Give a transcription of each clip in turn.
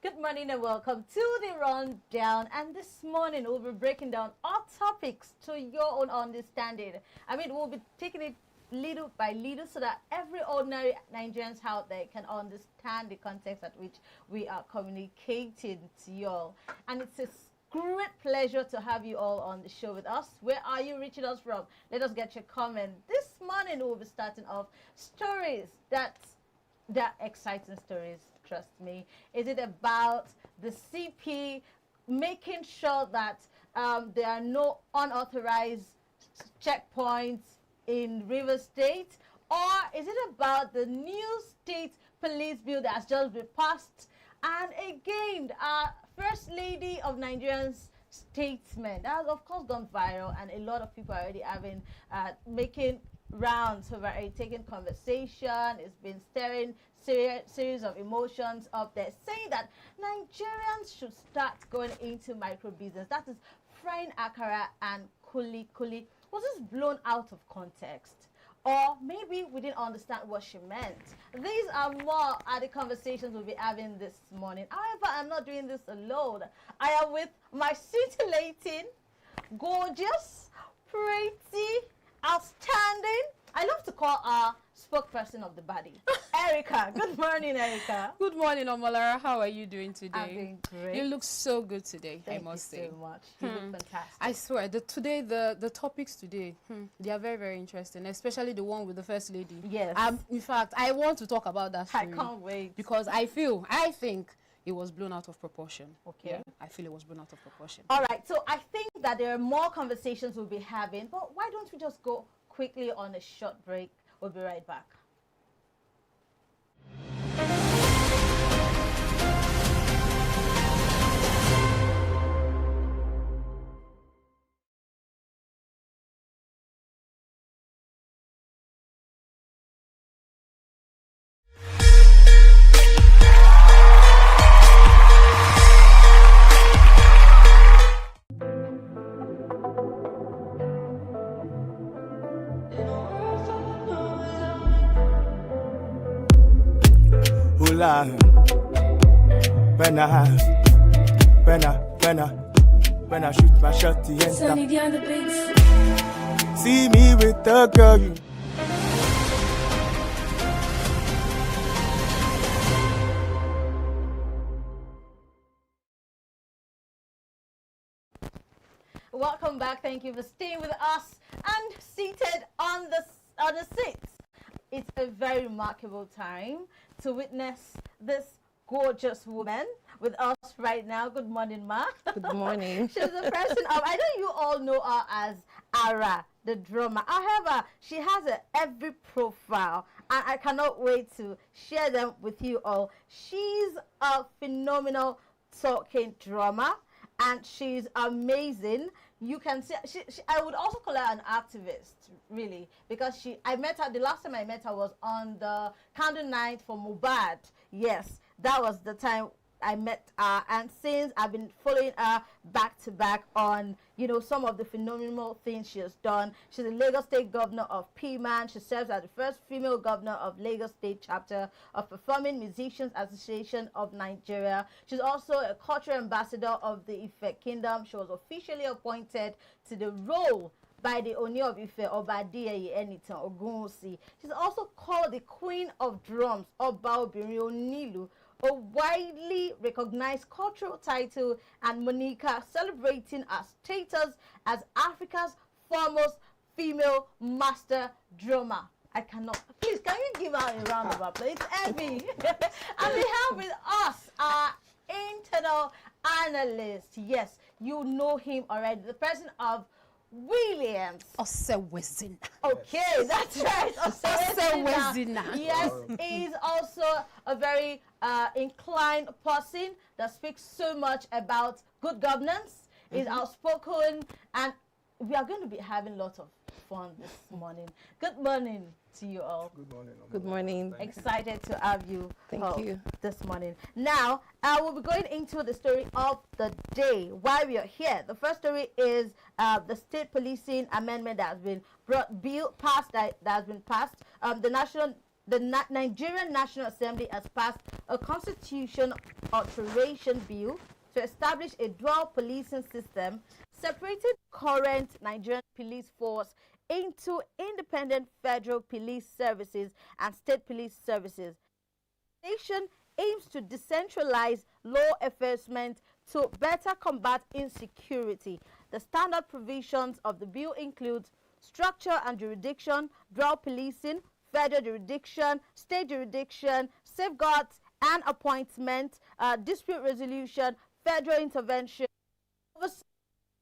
Good morning and welcome to the Rundown. And this morning we'll be breaking down all topics to your own understanding. I mean, we'll be taking it little by little so that every ordinary Nigerians out there can understand the context at which we are communicating to you all. And it's a great pleasure to have you all on the show with us. Where are you reaching us from? Let us get your comment. This morning we'll be starting off stories that exciting stories, trust me. Is it about the CP making sure that there are no unauthorized checkpoints in Rivers State? Or is it about the new state police bill that has just been passed? And again, our First Lady of Nigeria's statement that has of course gone viral, and a lot of people are already having making rounds over it, taking conversation. It's been stirring series of emotions up there, saying that Nigerians should start going into micro business. That is frying akara and kuli kuli. Was this blown out of context? Or maybe we didn't understand what she meant. These are more the conversations we'll be having this morning. However, I'm not doing this alone. I am with my scintillating, gorgeous, pretty, outstanding, I love to call our spokesperson of the body, Erica. Good morning, Erica. Good morning, Omolara. How are you doing today? I'm doing great. You look so good today, I must say. Thank you so much. You look fantastic. I swear, the topics today, they are very, very interesting, especially the one with the First Lady. Yes. In fact, I want to talk about that story. I can't wait. Because I think it was blown out of proportion. Okay. Yeah, I feel it was blown out of proportion. All right. So I think that there are more conversations we'll be having, but why don't we just go quickly on a short break? We'll be right back. When I shoot my shot, the end. See me with the girl you. Welcome back. Thank you for staying with us and seated on the seats. It's a very remarkable time to witness this gorgeous woman with us right now. Good morning, Ma. Good morning. She's the person of, I know you all know her as Ara, the drummer. However, she has every profile, and I cannot wait to share them with you all. She's a phenomenal talking drummer, and she's amazing. You can see, I would also call her an activist, really, because I met her, the last time I met her was on the candle night for Mubad. Yes, that was the time I met her, and since I've been following her back to back on, some of the phenomenal things she has done. She's the Lagos State Governor of PMAN. She serves as the first female governor of Lagos State chapter of Performing Musicians Association of Nigeria. She's also a cultural ambassador of the Ife Kingdom. She was officially appointed to the role by the Oni of Ife, Obadiah Enitan Ogunwusi. She's also called the Queen of Drums, Oba Obinrin Onilu, a widely recognized cultural title, and Monica celebrating her status as Africa's foremost female master drummer. I cannot. Please, can you give her a round of applause? It's heavy. And we have with us our internal analyst. Yes, you know him already. The person of Williams. Osewezina. Okay, that's right. Osewezina. Yes, he's also a very inclined person that speaks so much about good governance. He's outspoken, and we are going to be having lots of fun this morning. Good morning to you all. Good morning. Good morning. Excited to have you. Thank you. This morning. Now, we'll be going into the story of the day, why we are here. The first story is the state policing amendment that has been brought, bill passed, that has been passed. The National the Nigerian National Assembly has passed a Constitution Alteration Bill to establish a dual policing system, separating current Nigerian police force into independent federal police services and state police services. The nation aims to decentralize law enforcement to better combat insecurity. The standard provisions of the bill include structure and jurisdiction, dual policing, federal jurisdiction, state jurisdiction, safeguards and appointment, dispute resolution, federal intervention, oversight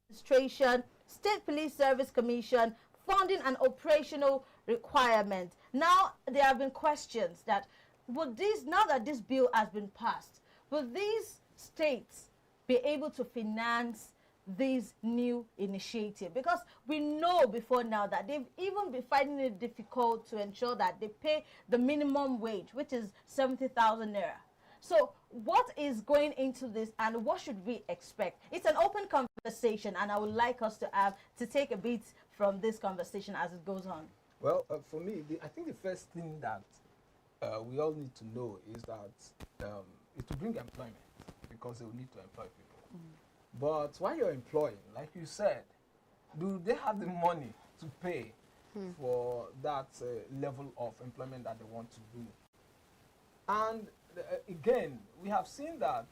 administration, state police service commission, funding and operational requirements. Now, there have been questions that would this, now that this bill has been passed, will these states be able to finance this new initiative? Because we know before now that they've even been finding it difficult to ensure that they pay the minimum wage, which is 70,000 naira. So what is going into this and what should we expect? It's an open conversation, and I would like us to take a bit from this conversation as it goes on. Well, for me, I think the first thing that we all need to know is that it will bring employment, because they will need to employ people. But while you're employing, like you said, do they have the money to pay for that level of employment that they want to do? And again, we have seen that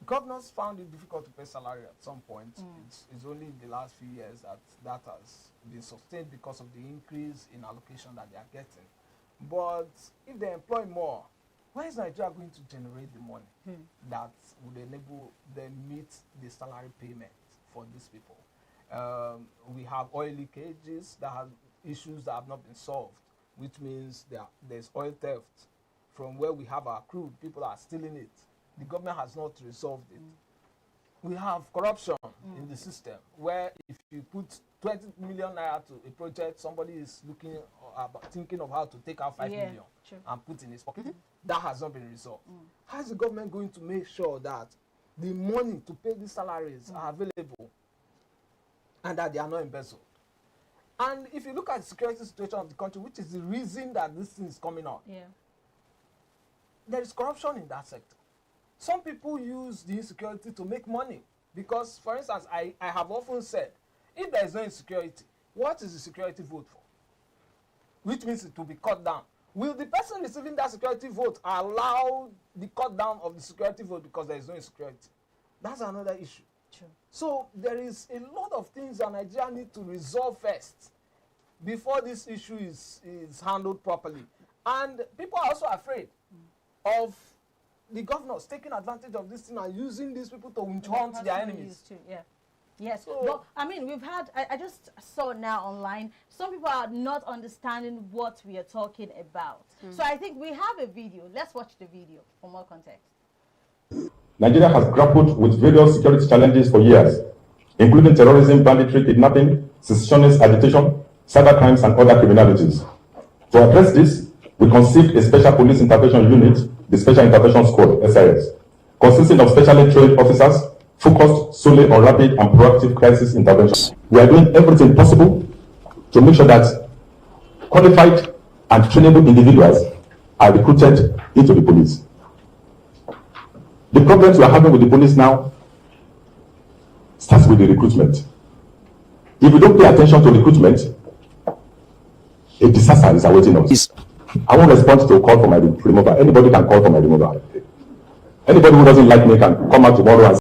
governors found it difficult to pay salary at some point. It's only in the last few years that has been sustained because of the increase in allocation that they are getting. But if they employ more, where is Nigeria going to generate the money that would enable them meet the salary payment for these people? We have oil leakages that have issues that have not been solved, which means there's oil theft. From where we have our crude, people are stealing it. The government has not resolved it. We have corruption in the system, where if you put 20 million naira to a project, somebody is thinking of how to take out 5 million and put in his pocket. That has not been resolved. How is the government going to make sure that the money to pay these salaries are available and that they are not embezzled? And if you look at the security situation of the country, which is the reason that this thing is coming up, there is corruption in that sector. Some people use the insecurity to make money because, for instance, I have often said, if there is no insecurity, what is the security vote for? Which means it will be cut down. Will the person receiving that security vote allow the cut down of the security vote because there is no insecurity? That's another issue. True. So there is a lot of things that Nigeria need to resolve first before this issue is handled properly. And people are also afraid of the governors taking advantage of this thing and using these people to hunt their enemies. Yes, so, but I mean, we've had, I just saw now online, some people are not understanding what we are talking about. So I think we have a video. Let's watch the video for more context. Nigeria has grappled with various security challenges for years, including terrorism, banditry, kidnapping, secessionist agitation, cyber crimes, and other criminalities. To address this, we conceived a special police intervention unit, the Special Intervention Squad, SIS, consisting of specially trained officers focused solely on rapid and proactive crisis intervention. We are doing everything possible to make sure that qualified and trainable individuals are recruited into the police. The problems we are having with the police now starts with the recruitment. If we don't pay attention to recruitment, a disaster is awaiting us. I won't respond to a call for my removal. Anybody can call for my removal. Anybody who doesn't like me can come out tomorrow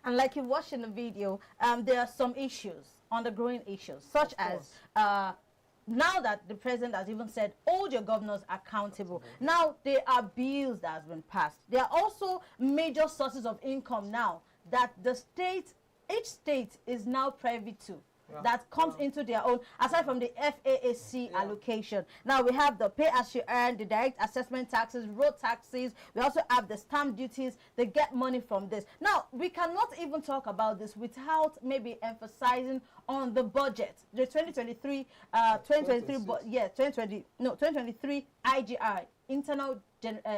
and like you watched in the video, there are some issues, undergoing issues, such as now that the president has even said, hold your governors accountable. Now, there are bills that have been passed. There are also major sources of income now that the state, each state is now privy to. That comes into their own, aside from the FAAC allocation. Now we have the pay as you earn, the direct assessment taxes, road taxes. We also have the stamp duties. They get money from this. Now, we cannot even talk about this without maybe emphasizing on the budget. The 2023 IGR, internal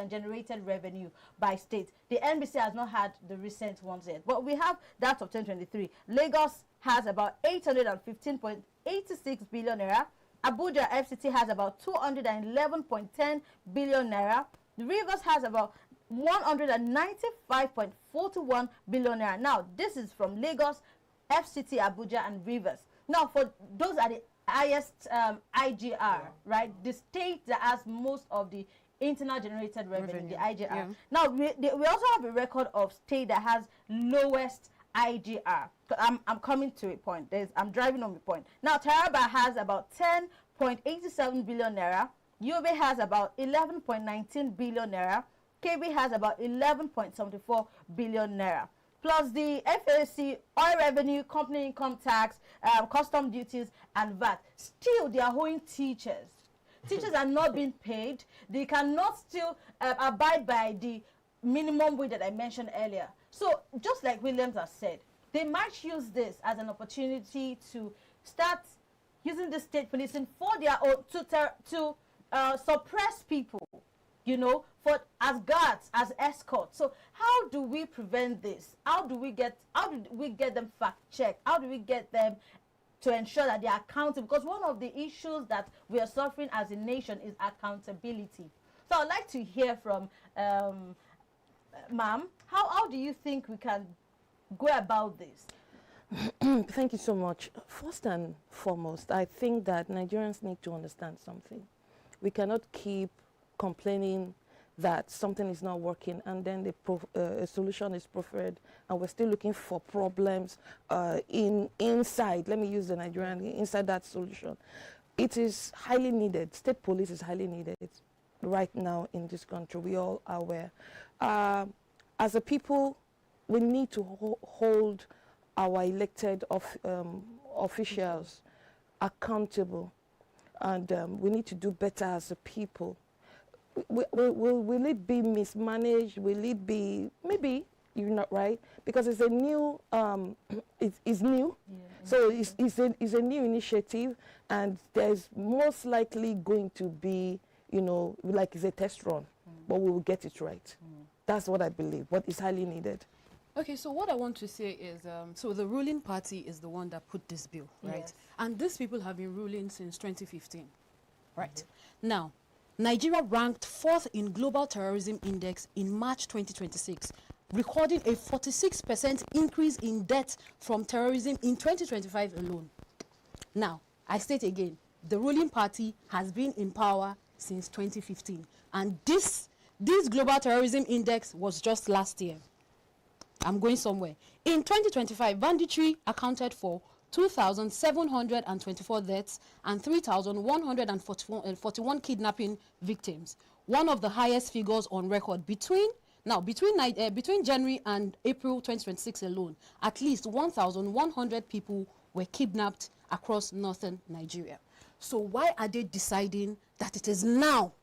generated revenue by state. The NBC has not had the recent ones yet, but we have that of 2023. Lagos has about 815.86 billion naira. Abuja FCT has about 211.10 billion naira. Rivers has about 195.41 billion naira. Now, this is from Lagos, FCT, Abuja, and Rivers. Now, for those are the highest IGR, right? The state that has most of the internal generated revenue, the IGR. Yeah. Now, we also have a record of state that has lowest IGR. I'm coming to a point. I'm driving on the point. Now, Taraba has about 10.87 billion naira. Yobe has about 11.19 billion naira. KB has about 11.74 billion naira. Plus the FAC, oil revenue, company income tax, custom duties, and VAT. Still, they are owing teachers. Teachers are not being paid. They cannot still abide by the minimum wage that I mentioned earlier. So, just like Williams has said, they might use this as an opportunity to start using the state policing for their own, to suppress people, you know, as guards, as escorts. So how do we prevent this? How do we get them fact checked? How do we get them to ensure that they are accountable? Because one of the issues that we are suffering as a nation is accountability. So I'd like to hear from ma'am, how do you think we can go about this? Thank you so much. First and foremost, I think that Nigerians need to understand something. We cannot keep complaining that something is not working and then a solution is preferred and we're still looking for problems inside, let me use the Nigerian, inside that solution. It is highly needed. State police is highly needed right now in this country. We all are aware. As a people, we need to hold our elected officials accountable, and we need to do better as a people. Will it be mismanaged? Will it be, maybe you're not right, because it's a new, it's new, yeah, so it's a new initiative, and there's most likely going to be, you know, like it's a test run, but we will get it right. That's what I believe, what is highly needed. Okay, so what I want to say is, so the ruling party is the one that put this bill, right? Yes. And these people have been ruling since 2015, right? Now, Nigeria ranked 4th in Global Terrorism Index in March 2026, recording a 46% increase in deaths from terrorism in 2025 alone. Now, I state again, the ruling party has been in power since 2015, and this Global Terrorism Index was just last year. I'm going somewhere. In 2025, banditry accounted for 2,724 deaths and 3,141 kidnapping victims. One of the highest figures on record between January and April 2026 alone. At least 1,100 people were kidnapped across northern Nigeria. So why are they deciding that it is now?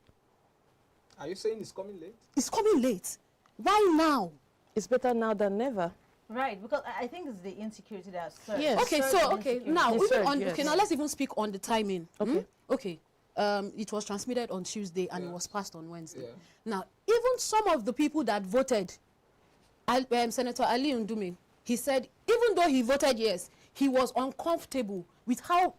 Are you saying it's coming late? It's coming late. Why now? It's better now than never. Right, because I think it's the insecurity that surged. Yes. Okay, so now Yes, sir, even yes. okay, now let's even speak on the timing. Okay. Okay. It was transmitted on Tuesday and it was passed on Wednesday. Yeah. Now, even some of the people that voted, Senator Ali Ndume, he said even though he voted yes, he was uncomfortable with how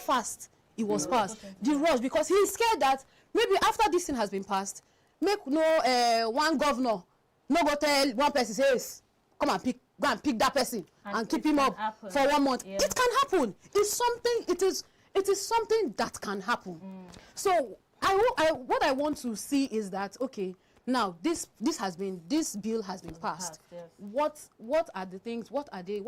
fast it was passed. The rush, because he's scared that maybe after this thing has been passed, make one governor no go tell one person says go and pick that person and keep him up for 1 month. Yeah. It can happen. It's something. It is something that can happen. So what I want to see is that, okay, now this bill has been passed. Yes. What are the things? What are the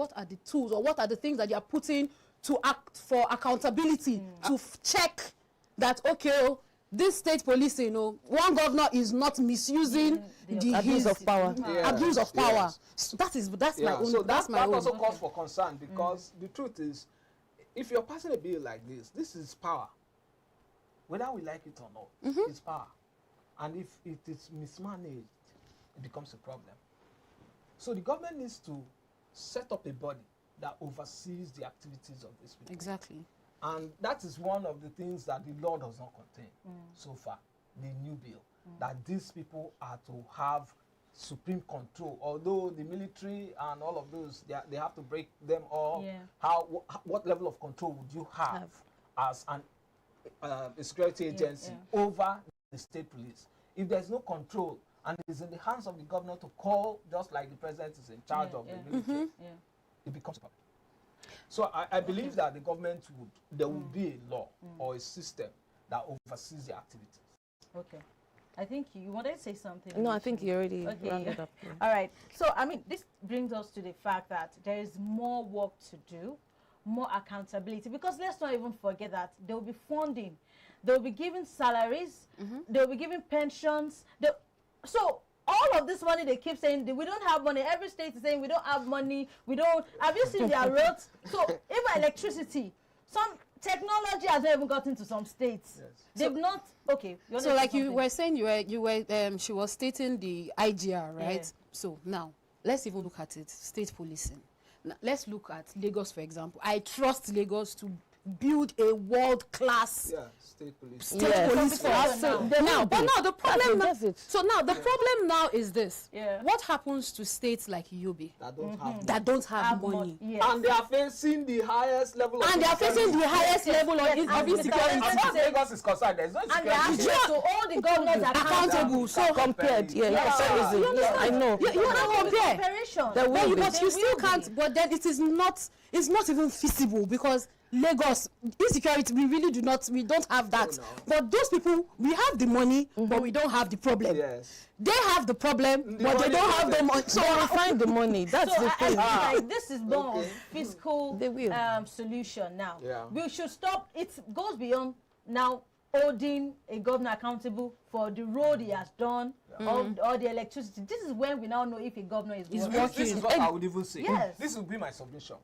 tools, or what are the things that you are putting to act for accountability to check that, okay, this state policing, you know, one governor is not misusing the abuse of power. Abuse of power. Yes. So that's my own. So that's my that own. also calls for concern, because the truth is, if you're passing a bill like this is power. Whether we like it or not, it's power. And if it is mismanaged, it becomes a problem. So the government needs to set up a body that oversees the activities of this people. Exactly. And that is one of the things that the law does not contain so far, the new bill, that these people are to have supreme control. Although the military and all of those, they have to break them all. Yeah. What level of control would you have as an a security agency over the state police. If there's no control and it is in the hands of the governor to call, just like the president is in charge of the military, it becomes a problem. So I believe that the government there would be a law or a system that oversees the activities. Okay. I think you wanted to say something. No, I think you already rounded up. Yeah. All right. So, I mean, this brings us to the fact that there is more work to do, more accountability, because let's not even forget that there will be funding. They will be giving salaries. They will be giving pensions. So, all of this money, they keep saying that we don't have money. Every state is saying we don't have money. We don't. Have you seen their roads? So, even electricity, some technology has not even gotten to some states. Yes. They've not. Okay. So, like you were saying, she was stating the IGR, right? Yeah. So now let's even look at it. State policing. Now, let's look at Lagos, for example. I trust Lagos to build a world-class state police. State police for us. But now the problem now, the problem now is this. What happens to states like Yobe that don't have money? Yes. And they are facing the highest level of insecurity. As far as Lagos is concerned, there's no and they are security. to all the governors accountable. So compared, I know. You cannot compare. But you still can't. But then it's not even feasible because Lagos insecurity, we don't have that. But those people, we have the money, but we don't have the problem. They have the problem, but they don't have the money. So we find the money. That's the thing. Like this is more fiscal solution now. We should stop. It goes beyond now holding a governor accountable for the road he has done or the electricity. This is when we now know if a governor is working. This is what I would even say. Yes. This will be my submission.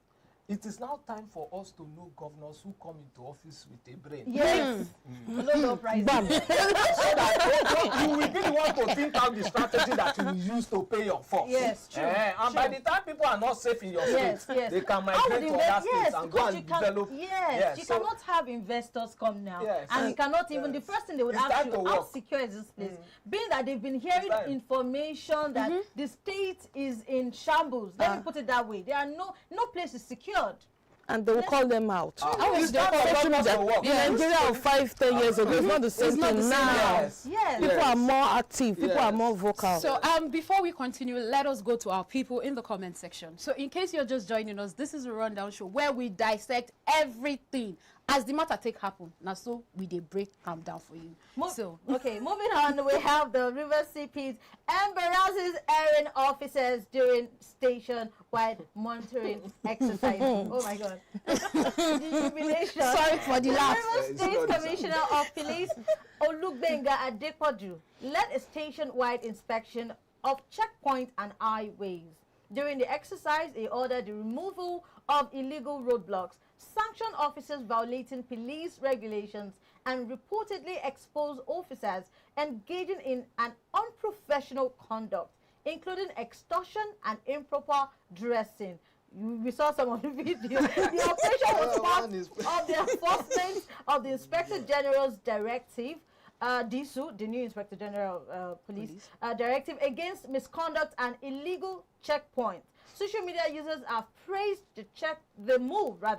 It is now time for us to know governors who come into office with a brain. Yes. No price. So that you will be the one to think out the strategy that you will use to pay your force. Yes, true. And by the time people are not safe in your state, they can migrate to other states and go and develop. You cannot have investors come now. And you cannot even, the first thing they would ask you, how secure is this place? Being that they've been hearing information that the state is in shambles. Let me put it that way. There are no place is secure. And they will call them out. It's not in Nigeria of 5-10 years ago, it's not the same thing now. People are more active, people are more vocal. So before we continue, let us go to our people in the comment section. So in case you're just joining us, this is a rundown show where we dissect everything as the matter take happen. Now so we dey break calm down for you. Okay, moving on, we have the River CPs embarrasses errand officers during station-wide monitoring exercise. Oh my God. Jubilation. Sorry for the laugh. River State Commissioner of Police Olugbenga Adepoju led a station-wide inspection of checkpoints and highways. During the exercise, he ordered the removal of illegal roadblocks, sanctioned officers violating police regulations, and reportedly exposed officers engaging in an unprofessional conduct, including extortion and improper dressing. We saw some of the video. The operation was part of the enforcement of the Inspector General's directive, DSU, the new Inspector General Police directive against misconduct and illegal checkpoints. Social media users have praised the move as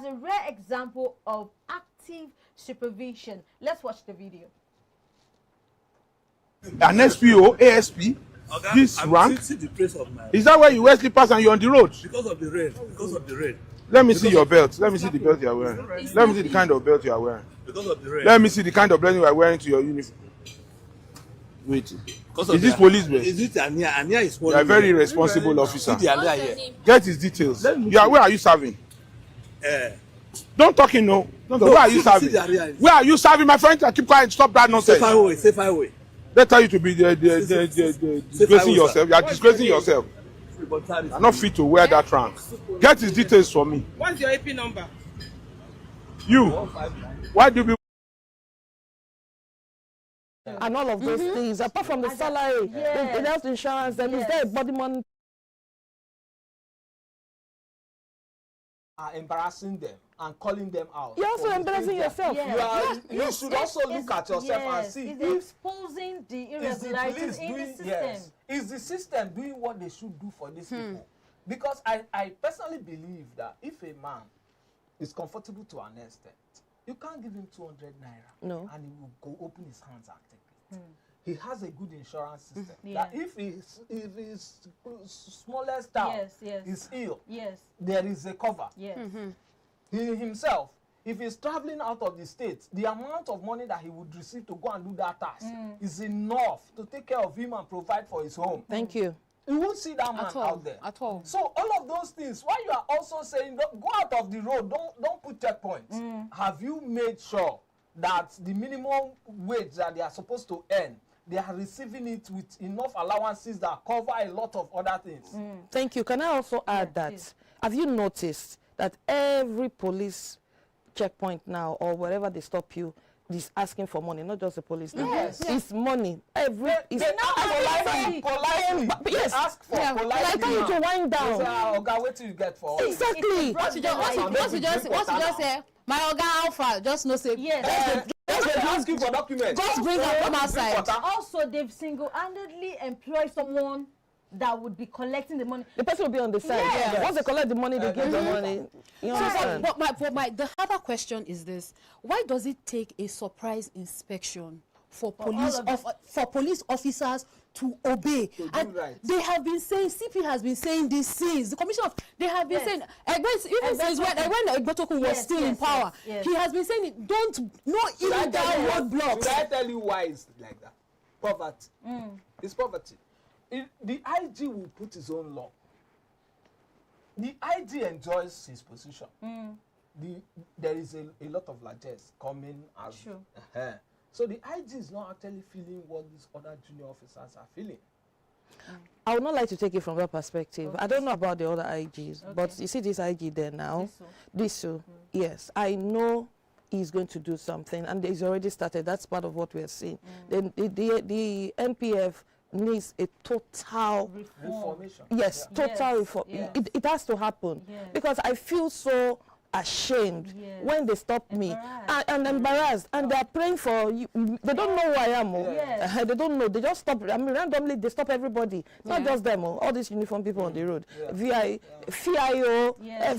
a rare example of active supervision. Let's watch the video. An SPO, ASP, this rank. Is that why you wear slippers and you're on the road? Because of the rain. Let me see your belt. Let me see the belt you are wearing. Let me see the kind of belt you are wearing. Because of the rain. Let me see the kind of belt you are wearing to your uniform. Wait. Is this police belt? Is it Ania? Ania is you are a very responsible officer. Here. Get his details. Where are you serving? Don't talk in no. Where are you serving? Where are you serving, my friend? Keep quiet. Stop that nonsense. Safe highway. They tell you to be disgracing yourself. You are disgracing yourself. You are not fit to wear that rank. Get his details for me. What's your AP number? You. Why do you? And all of those things, apart from the salary, the health insurance, then is there a body money? Are embarrassing them and calling them out. You're also embarrassing yourself. You should also look at yourself and see if exposing the irregularities in the system. Is the system doing what they should do for these people? Because I personally believe that if a man is comfortable to an extent You can't give him 200 naira. No. And he will go open his hands and take it. He has a good insurance system. Yeah. That if his smallest child is ill, there is a cover. Yes. He himself, if he's traveling out of the state, the amount of money that he would receive to go and do that task is enough to take care of him and provide for his home. Thank you. You won't see that man out there. At all. So all of those things, why you are also saying, go out of the road, don't put checkpoints. Have you made sure that the minimum wage that they are supposed to earn, they are receiving it with enough allowances that cover a lot of other things? Thank you. Can I also add that, please. have you noticed that every police checkpoint now or wherever they stop you is asking for money, not just the police now. Yes. It's money. Every They now politely yes. ask for Like politely. tell you to wind They down. say, "Oga, what do you get for all this?" Exactly. Once you just say, my Oga Alpha, just no say. Yes. They ask you for documents. Just bring them from outside. Also, they've single-handedly employed someone that would be collecting the money. The person will be on the side. Yes. Once they collect the money, they give the money. You understand? But the other question is this: why does it take a surprise inspection for police officers to obey? And right. they have been saying, CP has been saying this since the commission of, they have been saying, even since when Adepoju was still in power, he has been saying it, no illegal roadblocks. Should I tell you why it's like that? Poverty. It's poverty. The IG will put his own law. The IG enjoys his position. There is a lot of largesse coming as so the IG is not actually feeling what these other junior officers are feeling. I would not like to take it from that perspective. Okay. I don't know about the other IGs, but you see this IG there now. This yes, I know he's going to do something, and he's already started. That's part of what we are seeing. The NPF needs a total reformation. Yes, total reform. It has to happen because I feel so ashamed when they stop me and embarrassed, and they are praying for you. They don't know who I am. They don't know. They just stop. I mean, randomly they stop everybody. It's not just them. All these uniform people on the road. FIO. They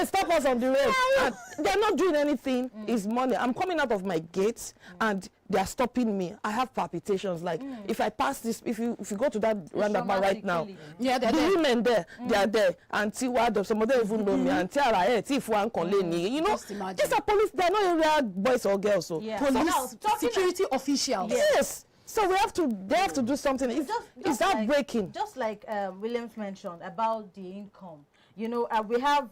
stop us on the road. And they're not doing anything. It's money. I'm coming out of my gates and they are stopping me. I have palpitations. Like if I pass this, if you go to that roundabout right now, the women there, they are there. Until what? Some of them even know me. Until if one you know, these are police. They are not area boys or girls. So police, security officials. Yes. So they have to do something. It's heartbreaking. Just like Williams mentioned about the income. You know, we have.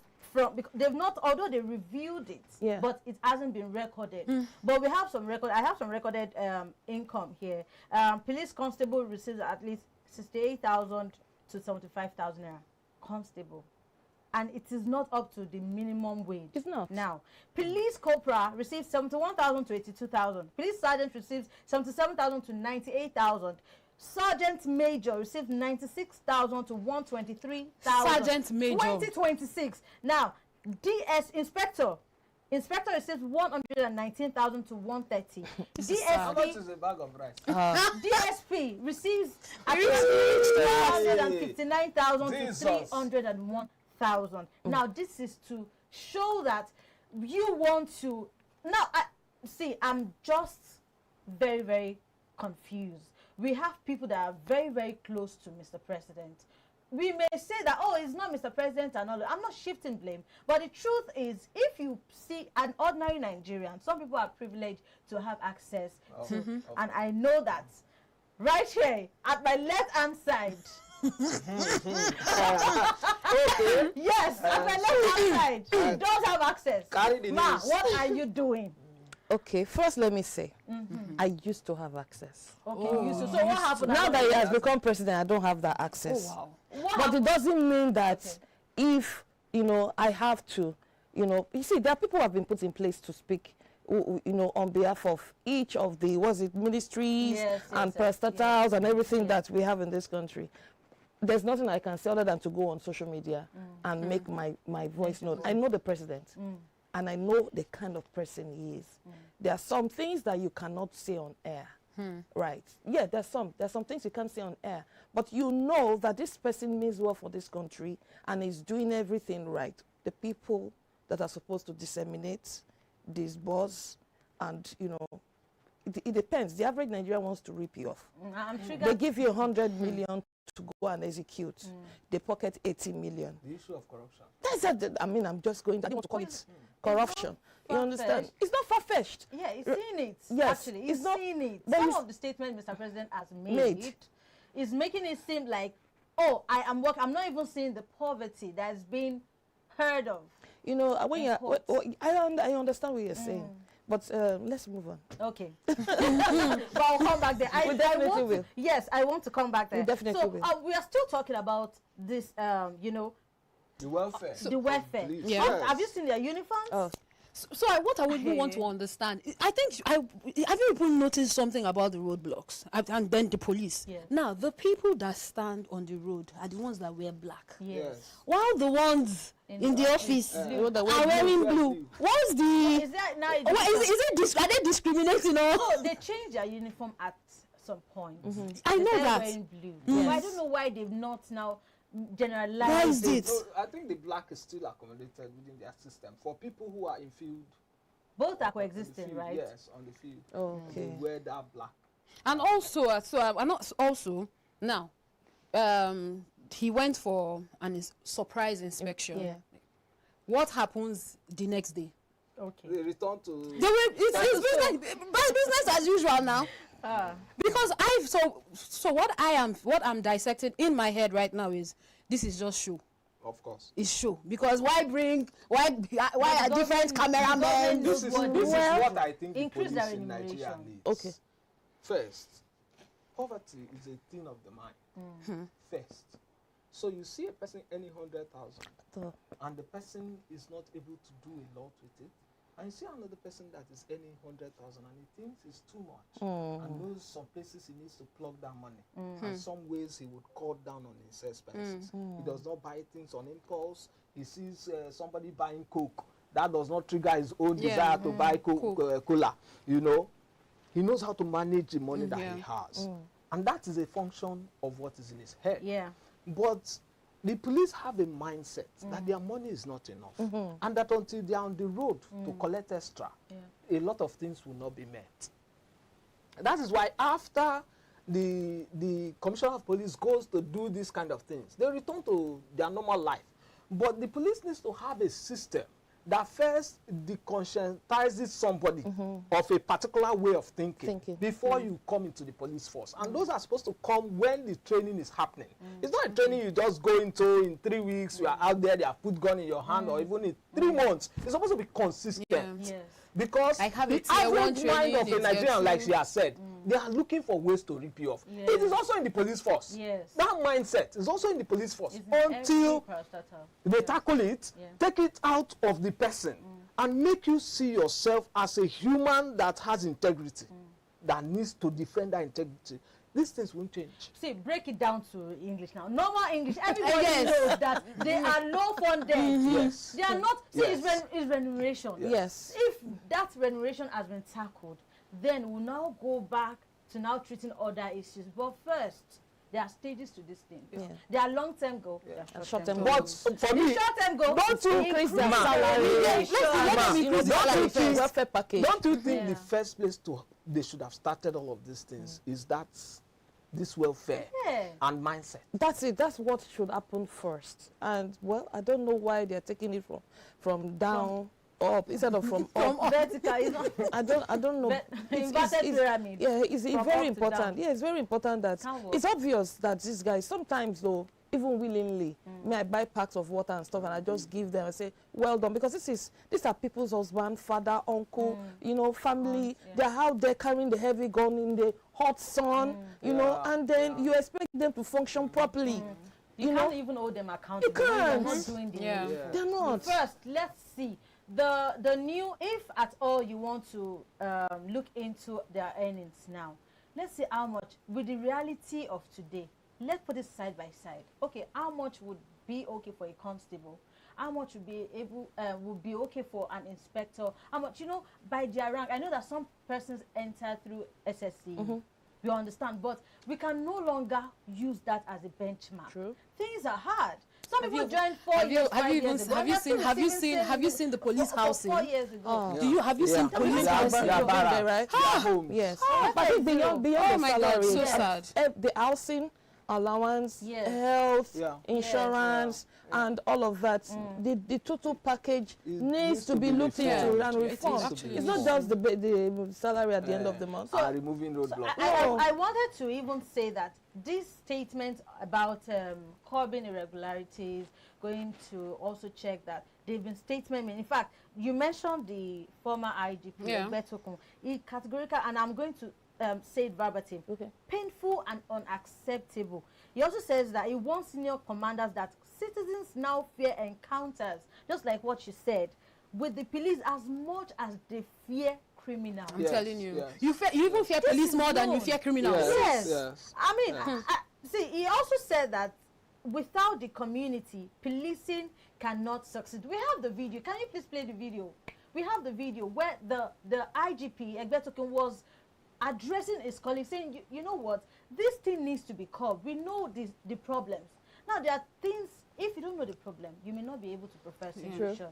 They've not, although they reviewed it, but it hasn't been recorded. But we have some record. I have some recorded income here. Police constable receives at least 68,000 to 75,000 naira. Constable, and it is not up to the minimum wage. It's not. Now, police corporal receives 71,000 to 82,000. Police sergeant receives 77,000 to 98,000. Sergeant Major received 96,000 to 123,000. Sergeant Major. 2026. Now, DS Inspector receives 119,000 to 130. How much is a bag of rice? DSP receives 259,000 to 301,000. Now, this is to show that you want to. Now, I'm just very, very confused. We have people that are very, very close to Mr. President. We may say that, oh, it's not Mr. President and all that. I'm not shifting blame. But the truth is, if you see an ordinary Nigerian, some people are privileged to have access to. And I know that right here at my left-hand side. Yes, at my left-hand side, he does have access. Ma, what are you doing? Okay, first let me say, I used to have access. Okay, so what happened? Now that he has become president, I don't have that access. But it doesn't mean that if, I have to, you see, there are people who have been put in place to speak, on behalf of each of the, ministries and parastatals and everything that we have in this country. There's nothing I can say other than to go on social media and make my voice known. I know the president. And I know the kind of person he is. There are some things that you cannot say on air. Right. Yeah, there's some things you can't say on air. But you know that this person means well for this country and is doing everything right. The people that are supposed to disseminate, disburse, and it depends. The average Nigerian wants to rip you off. I'm They triggered. give you 100 million to go and execute. They pocket 80 million. The issue of corruption. That's that. I mean, I'm just going. I don't want to call it corruption. You understand? far-fetched. It's not far-fetched. Yeah, he's seen it. Yes, Actually, it's he's not- seen it. but Some he's- of the statements Mr. President has Made. made is making it seem like, oh, I'm not even seeing the poverty that's being heard of. When In you court. I understand what you're saying, but let's move on. Okay. But I'll come back there. We definitely will. Yes, I want to come back there. We definitely so, will. we are still talking about this, The welfare. the welfare. Police. Yeah. Have you seen their uniforms? Oh. What I would even want to understand, I think, have you people noticed something about the roadblocks and then the police? Yes. Now, the people that stand on the road are the ones that wear black. Yes. While the ones in the office The one that are wear wearing blue. blue. What's the... Is that now? Are they discriminating or... No, they changed their uniform at some point. I They know started that. wearing blue. But I don't know why they've not now generalized Raised it. it. So I think the black is still accommodated within their system. For people who are in field, Both are on the coexisting, field, right? Yes, on the field. They Okay. wear that black. And also, now, he went for an surprise inspection. Yeah. What happens the next day? Okay. They return to. It's business as usual now. Because what I'm dissecting in my head right now is this is just show. Of course. It's show. Because why are different cameramen? This is Well, what I think the increase police their in Nigeria remuneration. needs. Okay. First, poverty is a thing of the mind. First. So you see a person earning 100,000 So, and the person is not able to do a lot with it. And you see another person that is earning 100,000 and he thinks it's too much and knows some places he needs to plug that money. And some ways he would cut down on his expenses. He does not buy things on impulse. He sees somebody buying Coke. That does not trigger his own desire to buy cola. He knows how to manage the money that he has. And that is a function of what is in his head. Yeah. But the police have a mindset that their money is not enough. And that until they are on the road to collect extra, a lot of things will not be met. That is why after the commissioner of police goes to do these kind of things, they return to their normal life. But the police needs to have a system that first deconscientizes somebody of a particular way of thinking. Before you come into the police force. And those are supposed to come when the training is happening. It's not a training you just go into in 3 weeks, you are out there, they have put gun in your hand, or even in 3 months. It's supposed to be consistent. Yes. Because I have the a tier one average mind training, of a they Nigerian, tell like you. she has said, they are looking for ways to rip you off. Yes. It is also in the police force. Yes. That mindset is also in the police force. It's in every Until parastatal. they tackle it, Yeah. take it out of the person and make you see yourself as a human that has integrity, that needs to defend that integrity. These things won't change. See, break it down to English now. Normal English. Everybody Yes. knows that they are low funded. Yes. They are not. See, it's remuneration. yes. If that remuneration has been tackled, then we'll now go back to now treating other issues. But first, there are stages to this thing. Yeah. There are long-term goals. And short-term But goals. for me, Short-term goals. don't you Increase their Ma, salary. Let's Don't you think welfare package? Don't you think Yeah. the first place they should have started all of these things is that this welfare Yeah. and mindset? That's it. That's what should happen first. And well, I don't know why they're taking it from down up instead of from up. Vertical. It's not. I don't know. Inverted pyramid. Yeah, it's From up very to important. down. Yeah, it's very important that Can't work. it's obvious that these guys sometimes though, even willingly, I buy packs of water and stuff and I just give them and say, well done, because these are people's husband, father, uncle, family. Yeah. They're out there carrying the heavy gun in the hot sun, and then you expect them to function properly. You You can't know? even hold them accountable. You They're can't. not doing the Yeah. They're not. First, let's see the new. If at all you want to look into their earnings now, let's see how much with the reality of today. Let's put it side by side. Okay, how much would be okay for a constable? How much would be okay for an inspector? How much, by their rank? I know that some persons enter through SSC. You understand, but we can no longer use that as a benchmark. True. Things are hard. Some people joined 4 years, 5 years ago. Have you seen the police housing? 4 years ago. Have you seen police housing? Right? Yes. But I think beyond the salary, so sad. The housing allowance, health, insurance, and all of that. The total package needs to be looked into and reformed. It's not just the salary at the end of the month. So, removing roadblocks. I wanted to even say that this statement about curbing irregularities, going to also check that they've been statement made. In fact, you mentioned the former IGP, Betokun. He categorical, and I'm going to say it verbatim. Painful and unacceptable. He also says that he wants senior commanders that citizens now fear encounters, just like what you said, with the police as much as they fear criminals. I'm telling you. You even fear police more than you fear criminals. Yes. I mean, see, he also said that without the community, policing cannot succeed. We have the video. Can you please play the video? We have the video where the IGP, Egbetokun, was addressing his colleagues, saying, you know what, this thing needs to be curbed. We know the problems. Now, there are things, if you don't know the problem, you may not be able to profess solution.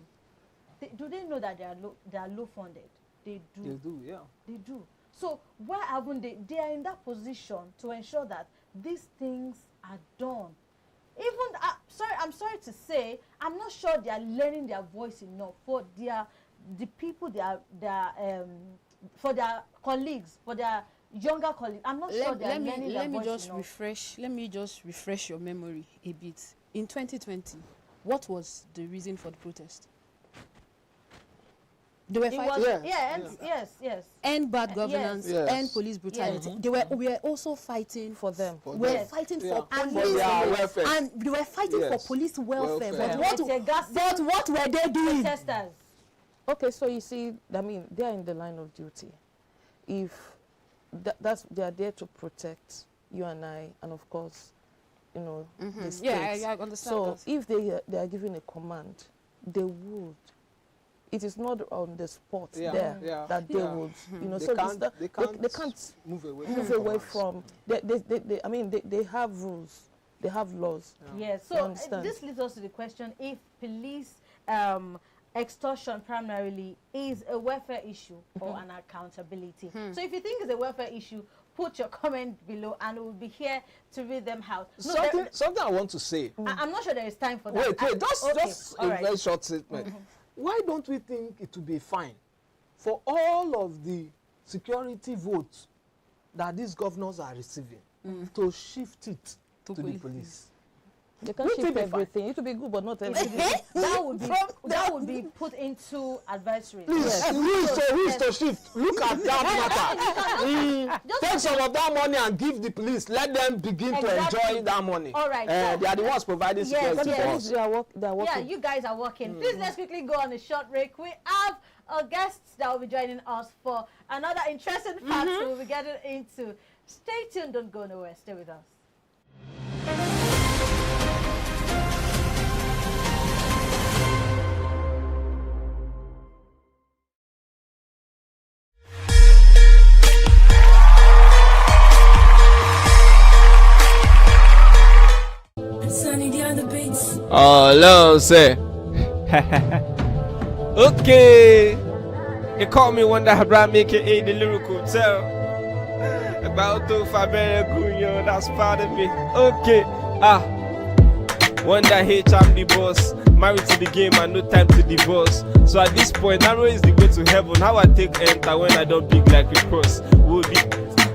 Do they know that they are low funded? They do. They do, yeah. They do. So why haven't they? They are in that position to ensure that these things are done. Even, I'm sorry to say, I'm not sure they are learning their voice enough for the people for their colleagues, for their younger colleagues. I'm not sure they are learning their voice enough. Let me just refresh your memory a bit. In 2020, what was the reason for the protest? They were fighting. Yes. End bad governance, end police brutality. We were also fighting for them. We were fighting for police welfare. And they were fighting for police welfare. But what were they doing? Protesters. Okay, so you see, I mean, they are in the line of duty. If they are there to protect you and I, and of course, you know, the state. Yeah, I understand. So if they are given a command, they would. It is not on the spot that they would, you know. They can't move away from. They have rules, they have laws. Yes. So this leads us to the question: if police extortion primarily is a welfare issue or an accountability. So if you think it's a welfare issue, put your comment below and we'll be here to read them out. Something I want to say. I'm not sure there is time for that. Wait, just a very short statement. Why don't we think it would be fine for all of the security votes that these governors are receiving to shift it to the police? They can shift everything. It would be good, but not everything. that would be put into advisory. Yes. Who is to shift? Look at that matter. Take some of that money and give the police. Let them begin to enjoy that money. All right. They are the ones providing security for us. They are working. Yeah, you guys are working. Please, let's quickly go on a short break. We have a guest that will be joining us for another interesting fact we'll be getting into. Stay tuned. Don't go nowhere. Stay with us. Oh, hello, sir. Okay. You call me one that Abraham aka the lyrical tell. About to Fabere Gunyo, that's part of me. Okay. Wonder H, I'm the boss. Married to the game and no time to divorce. So at this point, narrow is the way to heaven. How I take enter when I don't big like a cross. Would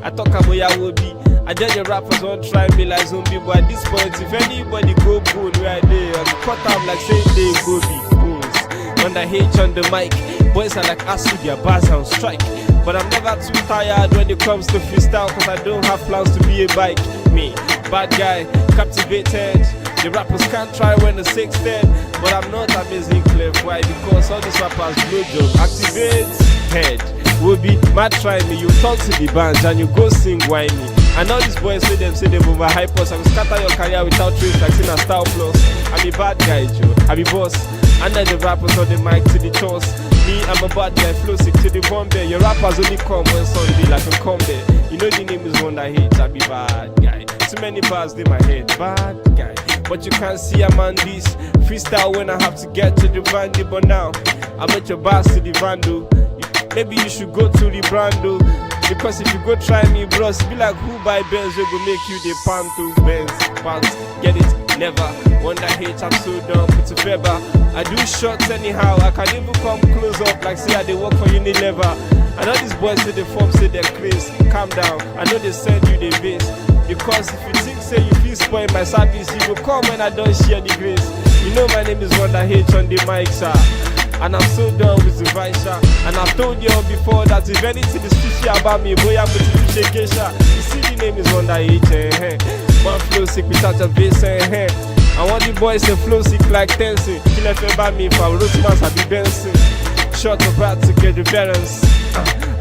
I talk about ya would be. I tell your rappers won't try me like zombie, but at this point, if anybody go boon right there, I cut out like saying they go be boons. Under H on the mic, boys are like acid, their bars on strike. But I'm never too tired when it comes to freestyle, cause I don't have plans to be a bike. Me, bad guy, captivated. The rappers can't try when the 6'10", but I'm not amazing clever. Why? Because all these rappers blow job. Activate head. Will be mad try me, you talk to the bands and you go sing whiny. And all these boys say they overhype us. I will scatter your career without trace like in a style plus. I'm a bad guy, Joe. I'm a boss. And then the rappers on the mic to the toss. Me, I'm a bad guy, flow sick to the Bombay. Your rappers only come when Sunday like a combat. You know the name is one that hates, I'm a bad guy. To many bars in my head, bad guy. But you can't see I'm on this freestyle when I have to get to the bandy. But now I'm at your bars to the vandal. Maybe you should go to the brando. Because if you go try me, bros, be like who buy Benz, we go make you the panto. Benz, pants, get it, never. Wonder hate, I'm so dumb, put a feather. I do shots anyhow, I can even come close up like say I they work for Unilever. I know these boys say the form say they're crazy. Calm down, I know they send you the base. Because if you think say you feel spoil my service, you will come when I don't share the grace. You know my name is Wonder H on the mic, sir. And I'm so done with the vice. And I've told you all before that if anything is fishy about me, boy, I'm going to be geisha. You see the name is Wonder H, One flow sick without a bass, I want the boys to flow sick like dancing. Kill if about me if I was Rosemas, I'd be dancing. Short of bad to get reverence.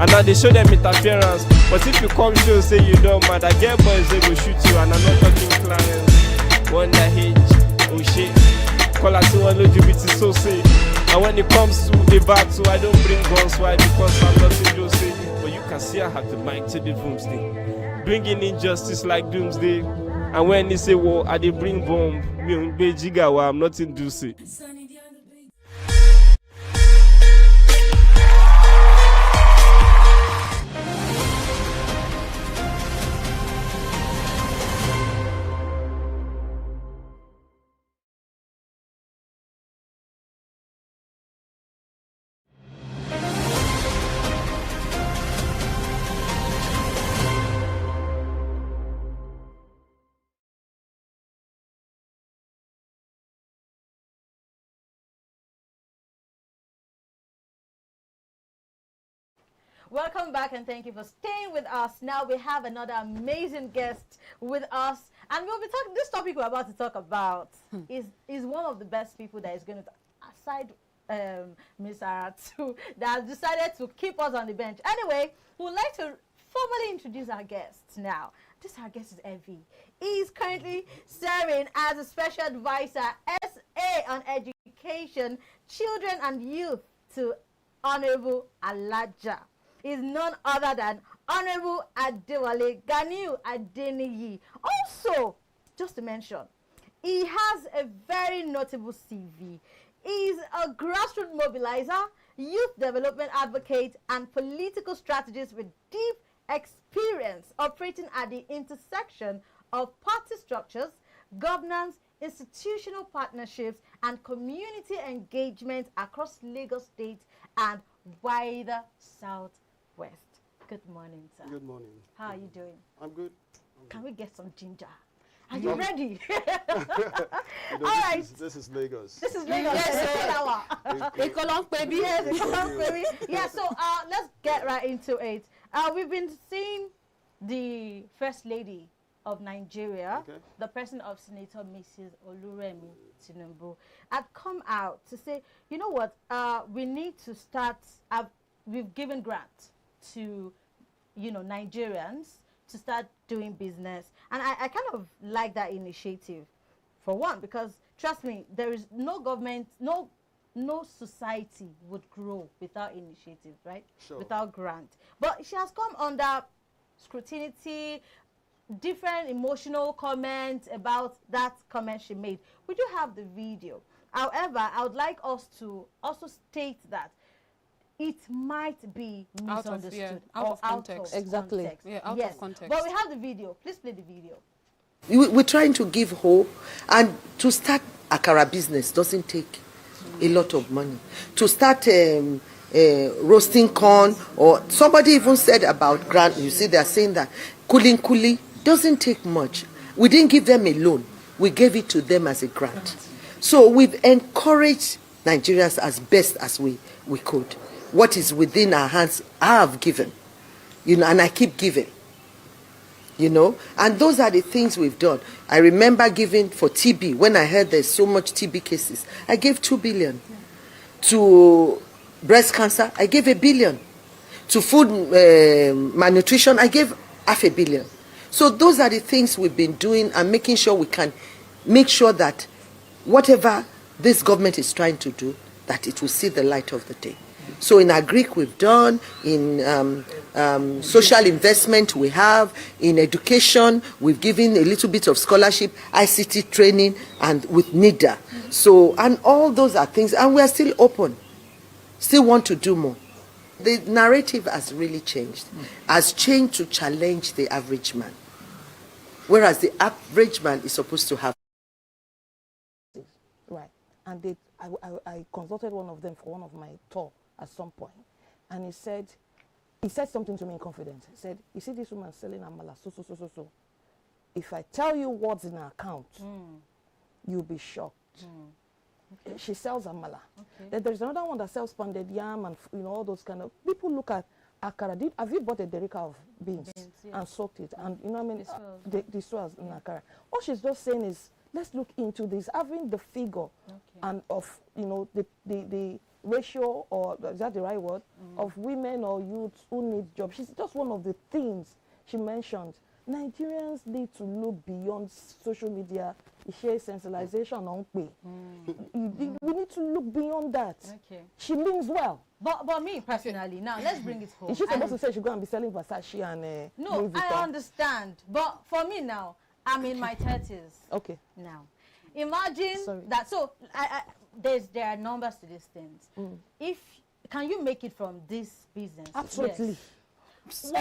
And now they show them interference. But if you come show say you don't mind, I get boys they will shoot you. And I'm not talking clients. Wonder H, oh shit. Call out to one LGBT so say. And when it comes to the battle, I don't bring guns. Why? Because I'm not in Jose. But you can see I have the mic to the doomsday. Bringing injustice like doomsday. And when they say war, I they bring bomb. Me on Bejigawa, I'm not in Dulce. Welcome back and thank you for staying with us. Now we have another amazing guest with us, and we'll be talking. This topic we're about to talk about is one of the best people that is going to, aside Miss Aratu, that has decided to keep us on the bench. Anyway, we would like to formally introduce our guest now. Our guest is Evie. He is currently serving as a special advisor, SA on education, children and youth to Honorable Elijah. Is none other than Honorable Adewale Ganiu Adeniyi. Also, just to mention, he has a very notable CV. He is a grassroots mobilizer, youth development advocate, and political strategist with deep experience operating at the intersection of party structures, governance, institutional partnerships, and community engagement across Lagos State and wider Southwest. Good morning, sir. Good morning. How are you doing? I'm good. Can we get some ginger? Are you ready? All right. This is Lagos. This is Lagos. Yeah, so let's get right into it. We've been seeing the First Lady of Nigeria, the person of Senator Mrs. Oluremi Tinubu, had come out to say, you know what, we need to start, we've given grants to, Nigerians to start doing business. And I kind of like that initiative, for one, because trust me, there is no government, no society would grow without initiative, right? Sure. Without grant. But she has come under scrutiny, different emotional comments about that comment she made. We do have the video. However, I would like us to also state that it might be misunderstood out of context. Exactly. Context. Yeah, out yes. of context. But we have the video. Please play the video. We're trying to give hope, and to start Akara business doesn't take a lot of money. To start roasting corn, or somebody even said about grant, you see they're saying that kuli doesn't take much. We didn't give them a loan. We gave it to them as a grant. So we've encouraged Nigerians as best as we could. What is within our hands, I have given, and I keep giving, and those are the things we've done. I remember giving for TB, when I heard there's so much TB cases, I gave 2 billion. To breast cancer, I gave 1 billion. To food malnutrition, I gave 500 million. So those are the things we've been doing, and making sure we can make sure that whatever this government is trying to do, that it will see the light of the day. So in agric we've done, in social investment we have, in education we've given a little bit of scholarship, ICT training, and with NIDA. So, and all those are things, and we are still open, still want to do more. The narrative has really changed, has changed to challenge the average man, whereas the average man is supposed to have. Right. And I consulted one of them for one of my tour at some point, and he said something to me in confidence. He said, "You see this woman selling amala, so. If I tell you what's in her account, you'll be shocked." Okay. She sells amala. Okay. Then there's another one that sells pounded yam and all those kind of. People look at Akara. Have you bought a derica of beans and soaked it? And the swells in Akara. All she's just saying is, let's look into this, having the figure and of the ratio, or is that the right word, of women or youths who need jobs. She's just one of the things she mentioned. Nigerians need to look beyond social media, share sensationalization on pay. We need to look beyond that. Okay. She means well. But me personally, now let's bring it home. Is she supposed to say she's going to be selling Versace and no, I understand. But for me now, I'm in my 30s. Okay. Now, imagine that. So there are numbers to these things. Can you make it from this business? Absolutely. Yes.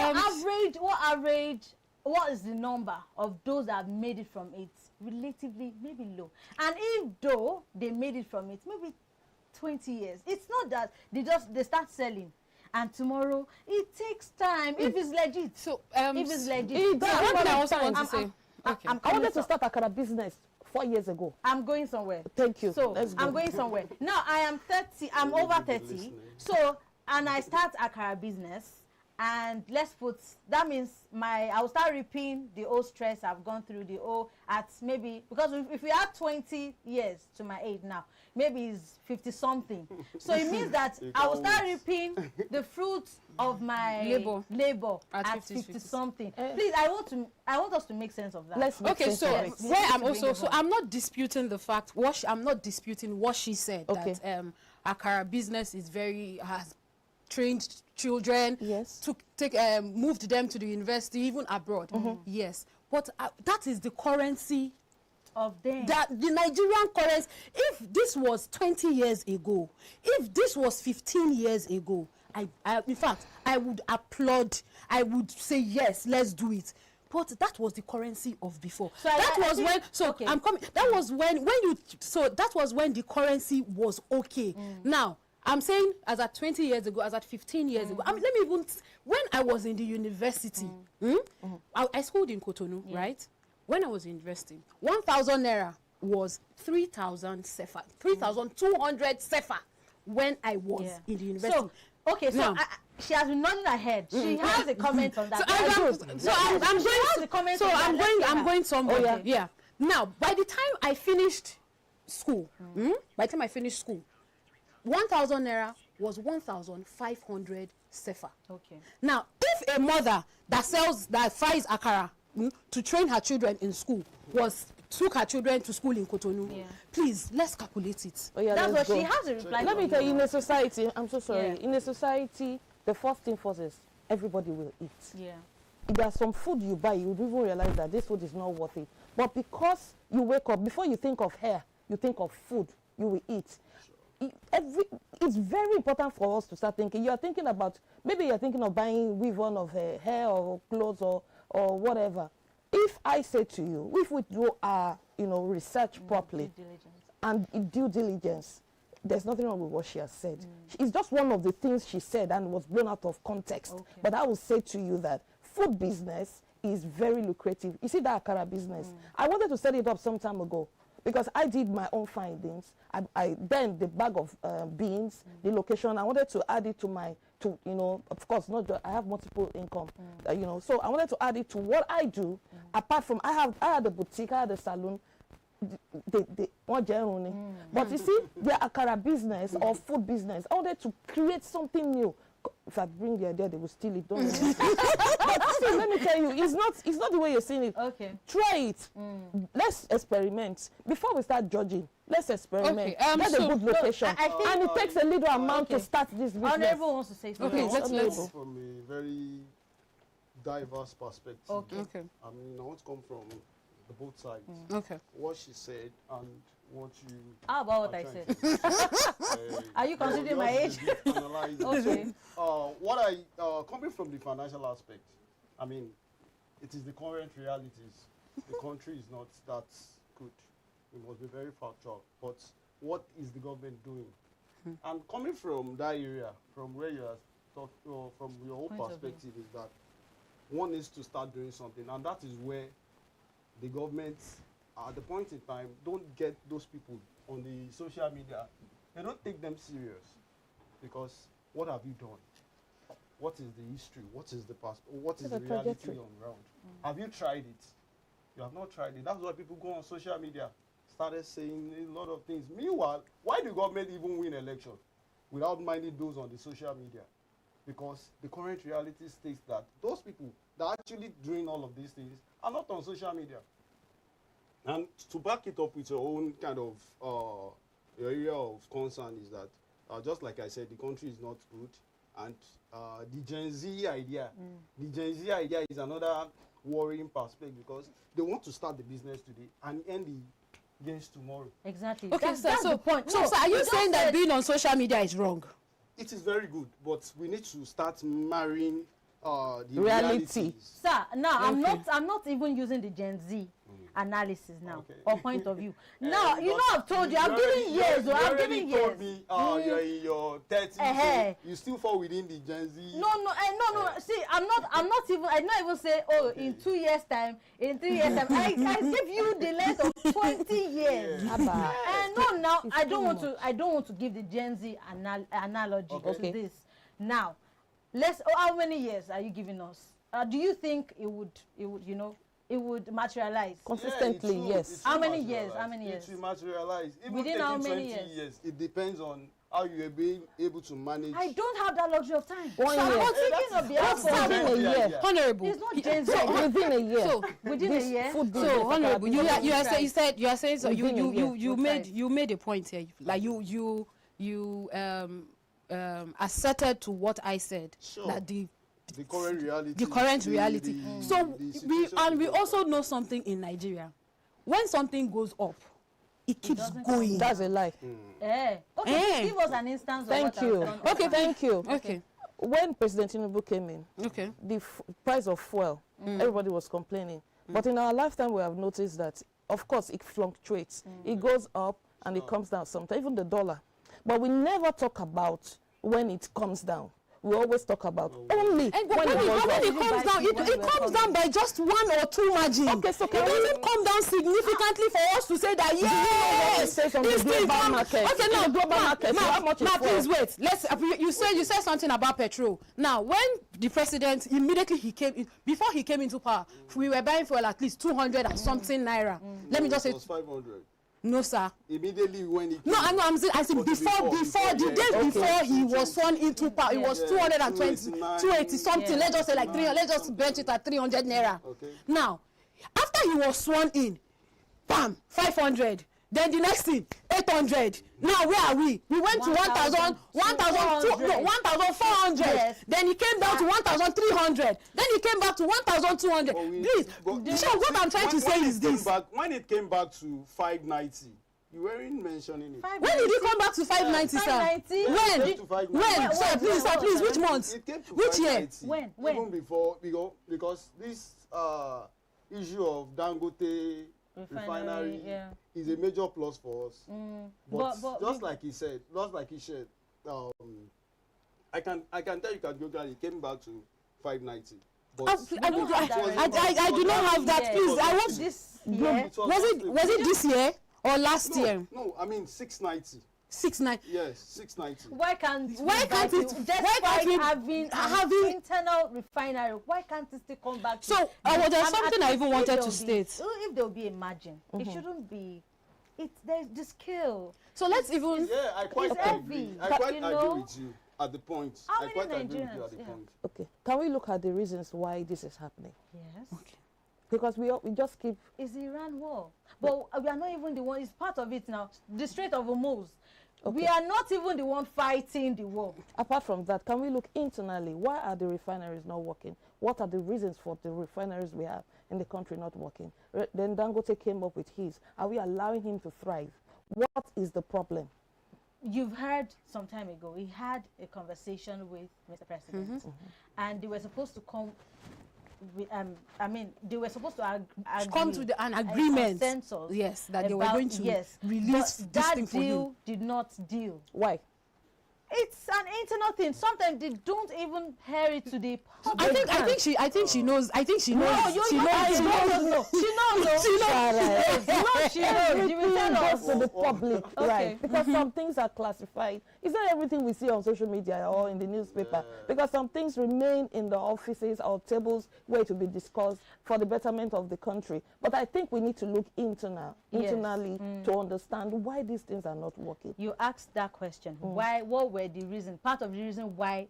What is the number of those that have made it from it? Relatively, maybe low. And if though they made it from it, maybe 20 years. It's not that they start selling, and tomorrow it takes time. If it's legit, if it's legit, that's what I also want to say. I wanted to start Akara business 4 years ago. I'm going somewhere. Thank you. So I'm going somewhere. Now I am 30. I'm over 30. So and I start Akara business. And let's put, that means I will start reaping the old stress I've gone through, the old, at maybe, because if we add 20 years to my age now, maybe it's 50 something. So it means that I will start reaping the fruits of my labor at 50 something. Please, I want us to make sense of that. Let's make sense of it. Where I'm also, so I'm not disputing the fact, I'm not disputing what she said, that Akara business is has trained children, moved them to the university, even abroad. Yes, but that is the currency of them. That the Nigerian currency. If this was 20 years ago, if this was 15 years ago, in fact, I would applaud. I would say yes, let's do it. But that was the currency of before. So that was when. So I'm coming. That was when you. So that was when the currency was okay. Now. I'm saying as at 20 years ago, as at 15 years ago. I mean, let me even, when I was in the university, I schooled in Cotonou, right? When I was in university, 1,000 naira was 3,000 sefa, 3,200 sefa when I was in the university. So, okay, so she has been nodding her head. She has a comment on that. I'm going somewhere. Yeah. Now, by the time I finished school, 1,000 naira was 1,500 sefa. Okay. Now, if a mother that fries Akara to train her children in school took her children to school in Cotonou, please, let's calculate it. That's what she has a reply. Let me tell you, in a society, I'm so sorry, in a society, the first thing first is everybody will eat. Yeah. If there's some food you buy, you would even realize that this food is not worth it. But because you wake up, before you think of hair, you think of food, you will eat. It's very important for us to start thinking. You're thinking about, maybe you're thinking of buying weave on of hair or clothes or whatever. If I say to you, if we do our research properly and due diligence, there's nothing wrong with what she has said. It's just one of the things she said and was blown out of context. But I will say to you that food business is very lucrative. You see that Akara business? I wanted to set it up some time ago, because I did my own findings. Then the bag of beans, the location, I wanted to add it to of course, not just, I have multiple income, so I wanted to add it to what I do. Apart from, I had a boutique, I had a salon, but you see, the Akara business or food business, I wanted to create something new. if I bring the idea, they will steal it. Don't let me steal it. But still, let me tell you, it's not the way you're seeing it. Okay. Try it. Let's experiment. Before we start judging, let's experiment. Okay, Get a good location. I think, and it takes a little amount to start this business. Honorable wants to say something. Okay, let's from a very diverse perspective. Okay. I mean, I want to come from the both sides. Okay. What she said and what you. How about what I said? Are you considering my age? Okay. Coming from the financial aspect, I mean, it is the current realities. The country is not that good. We must be very factual. But what is the government doing? And coming from that area, from where you are from your own perspective, is that one needs to start doing something, and that is where the government, at the point in time, don't get those people on the social media. They don't take them serious, because what have you done? What is the history? What is the past? What is the reality on ground? Have you tried it? You have not tried it. That's why people go on social media, started saying a lot of things. Meanwhile, why the government even win election without minding those on the social media? Because the current reality states that those people that are actually doing all of these things are not on social media. And to back it up with your own kind of your area of concern is that, just like I said, the country is not good. And the Gen Z idea, is another worrying perspective, because they want to start the business today and end the gains tomorrow. Exactly. Okay, that's the point. So are you saying that being on social media is wrong? It is very good, but we need to start marrying the reality. Sir, now I'm not even using the Gen Z analysis now or point of view. Now you know I've told you I'm giving years. I'm giving years. Told me you're in your 30s. So you still fall within the Gen Z. No. See, I'm not even say in 2 years time, in 3 years time. I give you the length of 20 years. And now I don't want to give the Gen Z analogy to this. Now, how many years are you giving us? Do you think it would materialize? Consistently, yes. How many years? How many years? It will materialize. Even Within how many 20 years? It depends on how you are being able to manage. I don't have that luxury of time. 1 year. I'm not thinking of the within a year. Honorable. It's not Gen Z. Within a year. So within a year. So honorable, you are saying so. You made a point here. Like you asserted to what I said, that the current reality. The current reality. So we also know something in Nigeria. When something goes up, it keeps going. That's a lie. Okay, give us an instance. Thank you. Okay, thank you. Okay. When President Tinubu came in, the price of fuel, everybody was complaining. But in our lifetime, we have noticed that, of course, it fluctuates. It goes up and it comes down sometimes, even the dollar. But we never talk about when it comes down. We always talk about only when it comes down. It comes down by just 1 or 2 margins. Okay, so it doesn't come down significantly for us to say that yes, this global market. Okay, no, global market. Now, please wait. You said something about petrol. Now, when the president immediately before he came into power, we were buying fuel at least 200 and something naira. Let me just say 500. No, sir. Immediately when he I'm saying before the day before he was sworn into power, it was 220, 280 something. Let's just say like 300. Let's just bench it at 300 naira. Now, after he was sworn in, bam, 500. Then the next thing, 800. Now where are we? We went to 1,400. Yes. Then he came down to 1,300. Then he came back to 1,200. Please, what I'm trying to say is this. When it came back to 590, you weren't mentioning it. When did it come back to 590, sir? When? Sir, please, which month? It came to which year? When? Even before, because this issue of Dangote refinery is a major plus for us. But just like he said, I can tell you categorically it came back to 590. But I do not have that. Please, I want this year. Was it this year or last year? No, I mean 690. 690. Yes, 690. Why can't it having internal refinery? Why can't it still come back? So there's something I even wanted to state. If there will be a margin, it shouldn't be. There's the scale. So let's even. Yeah, I quite agree. I quite agree with you. at the point. How I many quite agree with you Nigerians? at the Yeah. point. Okay. Can we look at the reasons why this is happening? Yes. Okay. Because we just keep. It's the Iran war. But we are not even the one, it's part of it now. The Strait of Hormuz. We are not even the one fighting the war. Apart from that, can we look internally? Why are the refineries not working? What are the reasons for the refineries we have in the country not working? Then Dangote came up with his. Are we allowing him to thrive? What is the problem? You've heard some time ago, he had a conversation with Mr. President, and they were supposed to come with, they were supposed to agree, Come to an agreement. Consensus Yes, that they were about- going to yes, release but this that thing for him. deal did not deal. Why? It's an internal thing. Sometimes they don't even hear it to the public. I think she knows. I think she knows. No, you she know, knows. she knows. She knows. She knows. Yes. No, she knows. You will tell Everything us. goes to the public, Okay. right? Because some things are classified. It's not everything we see on social media or in the newspaper. Because some things remain in the offices or tables where it will be discussed for the betterment of the country. But I think we need to look internally to understand why these things are not working. You asked that question. Why? What were the reasons? Part of the reason why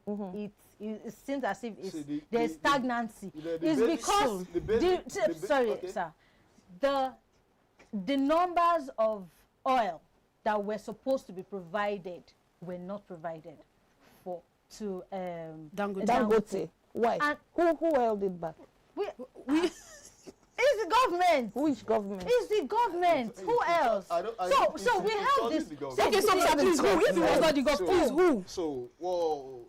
it seems as if it's, See, there's stagnancy. It's because sir, the numbers of oil that were supposed to be provided were not provided to Dangote. Why? And Who held it back? It's the government. Which government? It's the government. Who else? So we have this. Okay, so please, who? If it was not the government, please, who? So, well,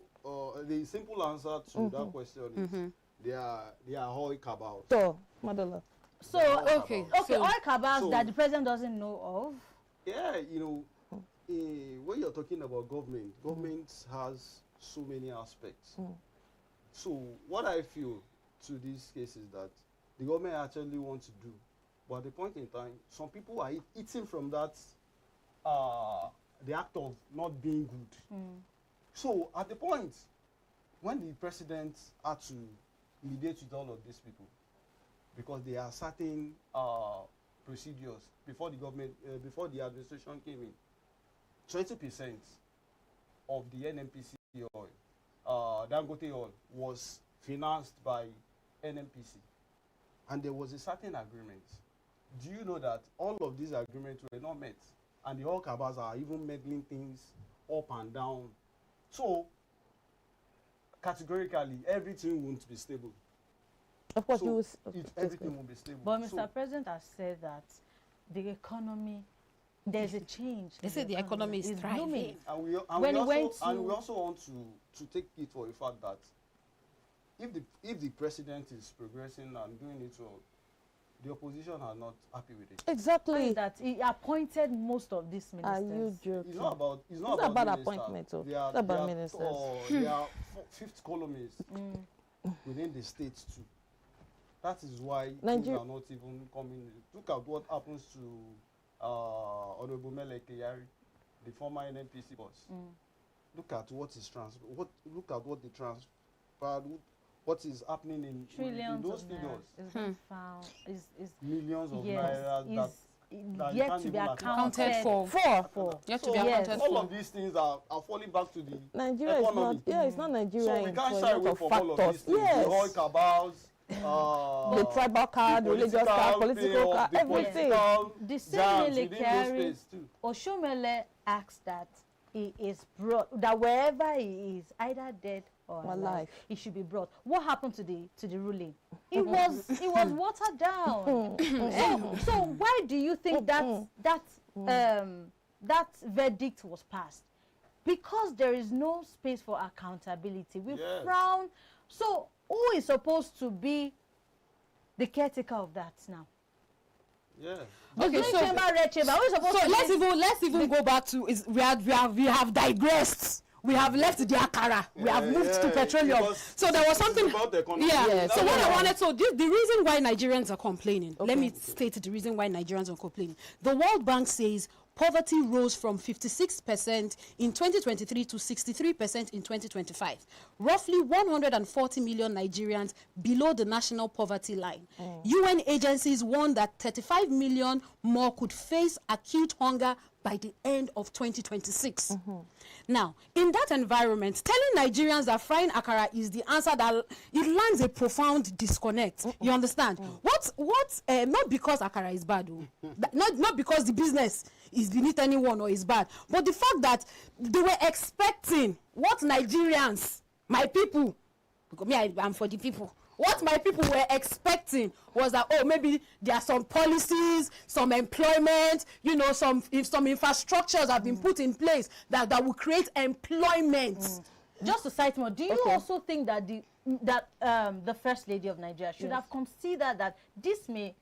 the simple answer to that question is they are all cabals. So, Madala. So okay, so- oil cabals so- that the president doesn't know of. Yeah, when you're talking about government has so many aspects. So what I feel to this case is that the government actually wants to do, but at the point in time, some people are eating from that, the act of not being good. So at the point when the president had to mediate with all of these people, because there are certain procedures before the government, before the administration came in, 20% of the NNPC oil, Dangote oil, was financed by NNPC. And there was a certain agreement. Do you know that all of these agreements were not met? And the oil cabals are even meddling things up and down. So, categorically, everything won't be stable. Of course, So everything won't be stable. But Mr. So, President has said that the economy, there's a change. They say the economy is thriving. blooming. and When we he went also, and we to- also want to take it for a fact that if the president is progressing and doing it well, the opposition are not happy with it. Exactly. That he appointed most of these Are ministers. you joking? It's not about It's not about minister. appointments, oh. They are, It's about they are, ministers. They are fifth columnists within the states too. That is why things are not even coming. Look at what happens to Honorable Mele Kyari, the former NNPC boss. Look at what is look at what the transferred, what is happening in Trillions those of figures. naira is being found. Is Millions of yes, naira that you yet can't to be even accounted for. Yet to be yes. accounted all for. of these things are falling back to the Nigeria is not. economy. Yeah, it's not Nigeria. So we in can't for a shy lot away of from all of factors. these things. Yes. The oil cabals, The tribal card, the religious card, political card, everything. the same Mele Kyari, Oshomele asks that he is brought, that wherever he is, either dead or alive, he should be brought. What happened to the ruling? It was watered down. so why do you think that verdict was passed? Because there is no space for accountability. We frown. So who is supposed to be the caretaker of that now? Yeah. Okay, so let's even go back to we have digressed. We have left the Akara. We have moved to petroleum. So there was something about the economy. So what I wanted, the reason why Nigerians are complaining. Let me state the reason why Nigerians are complaining. The World Bank says poverty rose from 56% in 2023 to 63% in 2025. Roughly 140 million Nigerians below the national poverty line. UN agencies warn that 35 million more could face acute hunger by the end of 2026. Now, in that environment, telling Nigerians that frying akara is the answer, that it lands a profound disconnect. You understand? Not because akara is bad, not because the business is beneath anyone or is bad, but the fact that they were expecting what Nigerians, my people, because me, I'm for the people. What my people were expecting was that, oh, maybe there are some policies, some employment, you know, some infrastructures have been put in place that will create employment. Just to cite more, do you also think that the First Lady of Nigeria should have considered that this may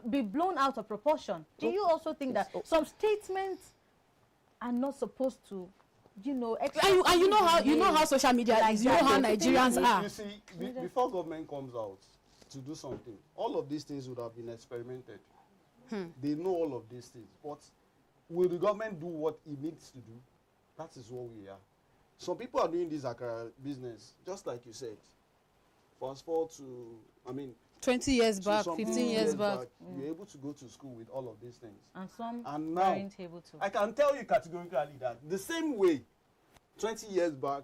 be blown out of proportion? Do you also think that some statements are not supposed to, you know, and you know how social media is, you know how Nigerians are. You see, before government comes out to do something, all of these things would have been experimented. They know all of these things, but will the government do what it needs to do? That is what we are. Some people are doing this Akara business, just like you said. Fast forward to, 20 years back, 15 years back. You're able to go to school with all of these things. And some now, aren't able to. I can tell you categorically that the same way 20 years back,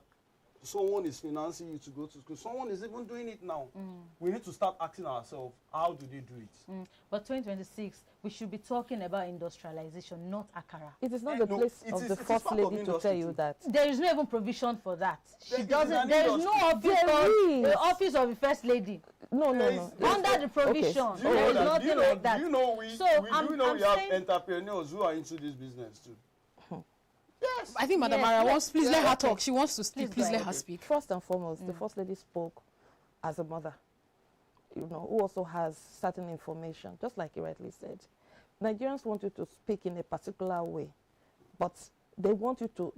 someone is financing you to go to school. Someone is even doing it now. We need to start asking ourselves, how do they do it? But 2026, we should be talking about industrialization, not Akara. It is not the place of the First Lady to tell you that. There is no even provision for that. She There doesn't. is There is no office called the office of the First Lady. No. Under the provision, Do you there know is that? nothing like that. Do you know we have entrepreneurs who are into this business too? Yes. I think Madam Mara wants, please let her talk. She wants to speak. Please let her speak. First and foremost, the First Lady spoke as a mother, you know, who also has certain information, just like you rightly said. Nigerians want you to speak in a particular way, but they want you to,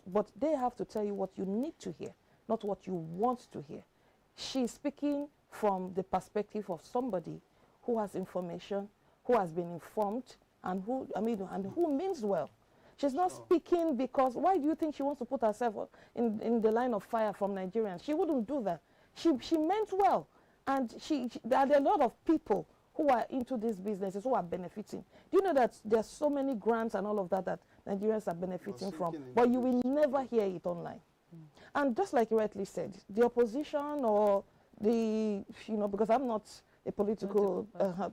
but they have to tell you what you need to hear, not what you want to hear. She's speaking from the perspective of somebody who has information, who has been informed, and who means well. She's not speaking because, why do you think she wants to put herself in the line of fire from Nigerians? She wouldn't do that. She meant well. And there are a lot of people who are into these businesses who are benefiting. Do you know that there's so many grants and all of that Nigerians are benefiting from, but you will never hear it online. And just like you rightly said, the opposition or because I'm not a political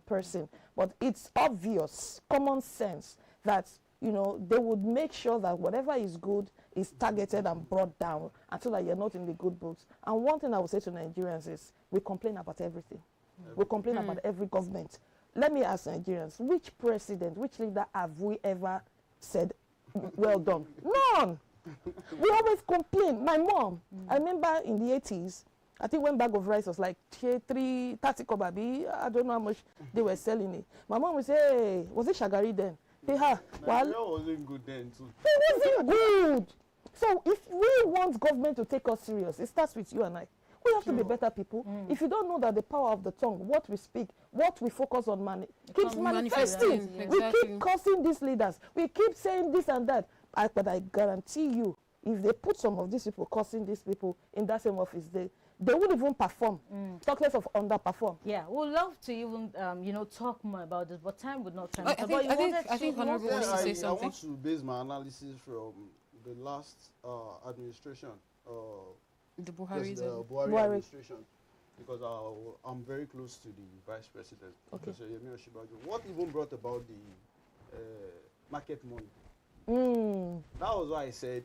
person, but it's obvious, common sense that they would make sure that whatever is good is targeted and brought down until that you're not in the good books. And one thing I would say to Nigerians is we complain about everything. We complain about every government. Let me ask Nigerians, which president, which leader have we ever said, well done? None. We always complain. My mom, I remember in the 80s, I think one bag of rice was like 30 kobabi. I don't know how much they were selling it. My mom would say, hey, was it Shagari then? Nigeria wasn't good then too. It wasn't good. So if we want government to take us serious, it starts with you and I. We have to be better people. If you don't know that the power of the tongue, what we speak, what we focus on, keeps manifesting. Exactly. We keep cursing these leaders. We keep saying this and that. But I guarantee you, if they put some of these people cursing these people in that same office, they wouldn't even perform. Talk less of underperform. Yeah, we'd love to even talk more about this, but time would not time. I think Honorable wants to say something. I want to base my analysis from the last administration. The Buhari administration, because I'm very close to the vice president. Okay. What even brought about the market money? That was why I said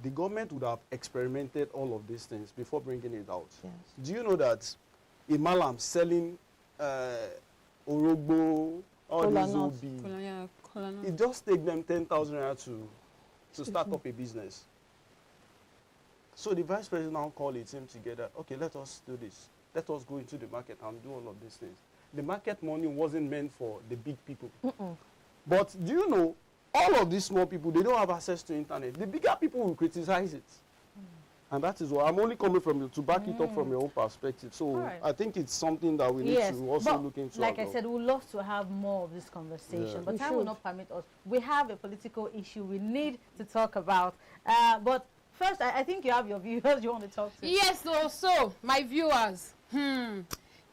the government would have experimented all of these things before bringing it out. Yes. Do you know that in Malam selling Orogbo, all these OB, it just takes them 10,000 naira to start up a business. So the vice president now called his team together. Okay, let us do this. Let us go into the market and do all of these things. The market money wasn't meant for the big people. But do you know, all of these small people, they don't have access to internet. The bigger people will criticize it. And that is what I'm only coming from you to back it up from your own perspective. So I think it's something that we need to also look into. Like I said, we'd love to have more of this conversation, but time will not permit us. We have a political issue we need to talk about. But first, I think you have your viewers you want to talk to. Yes, so my viewers,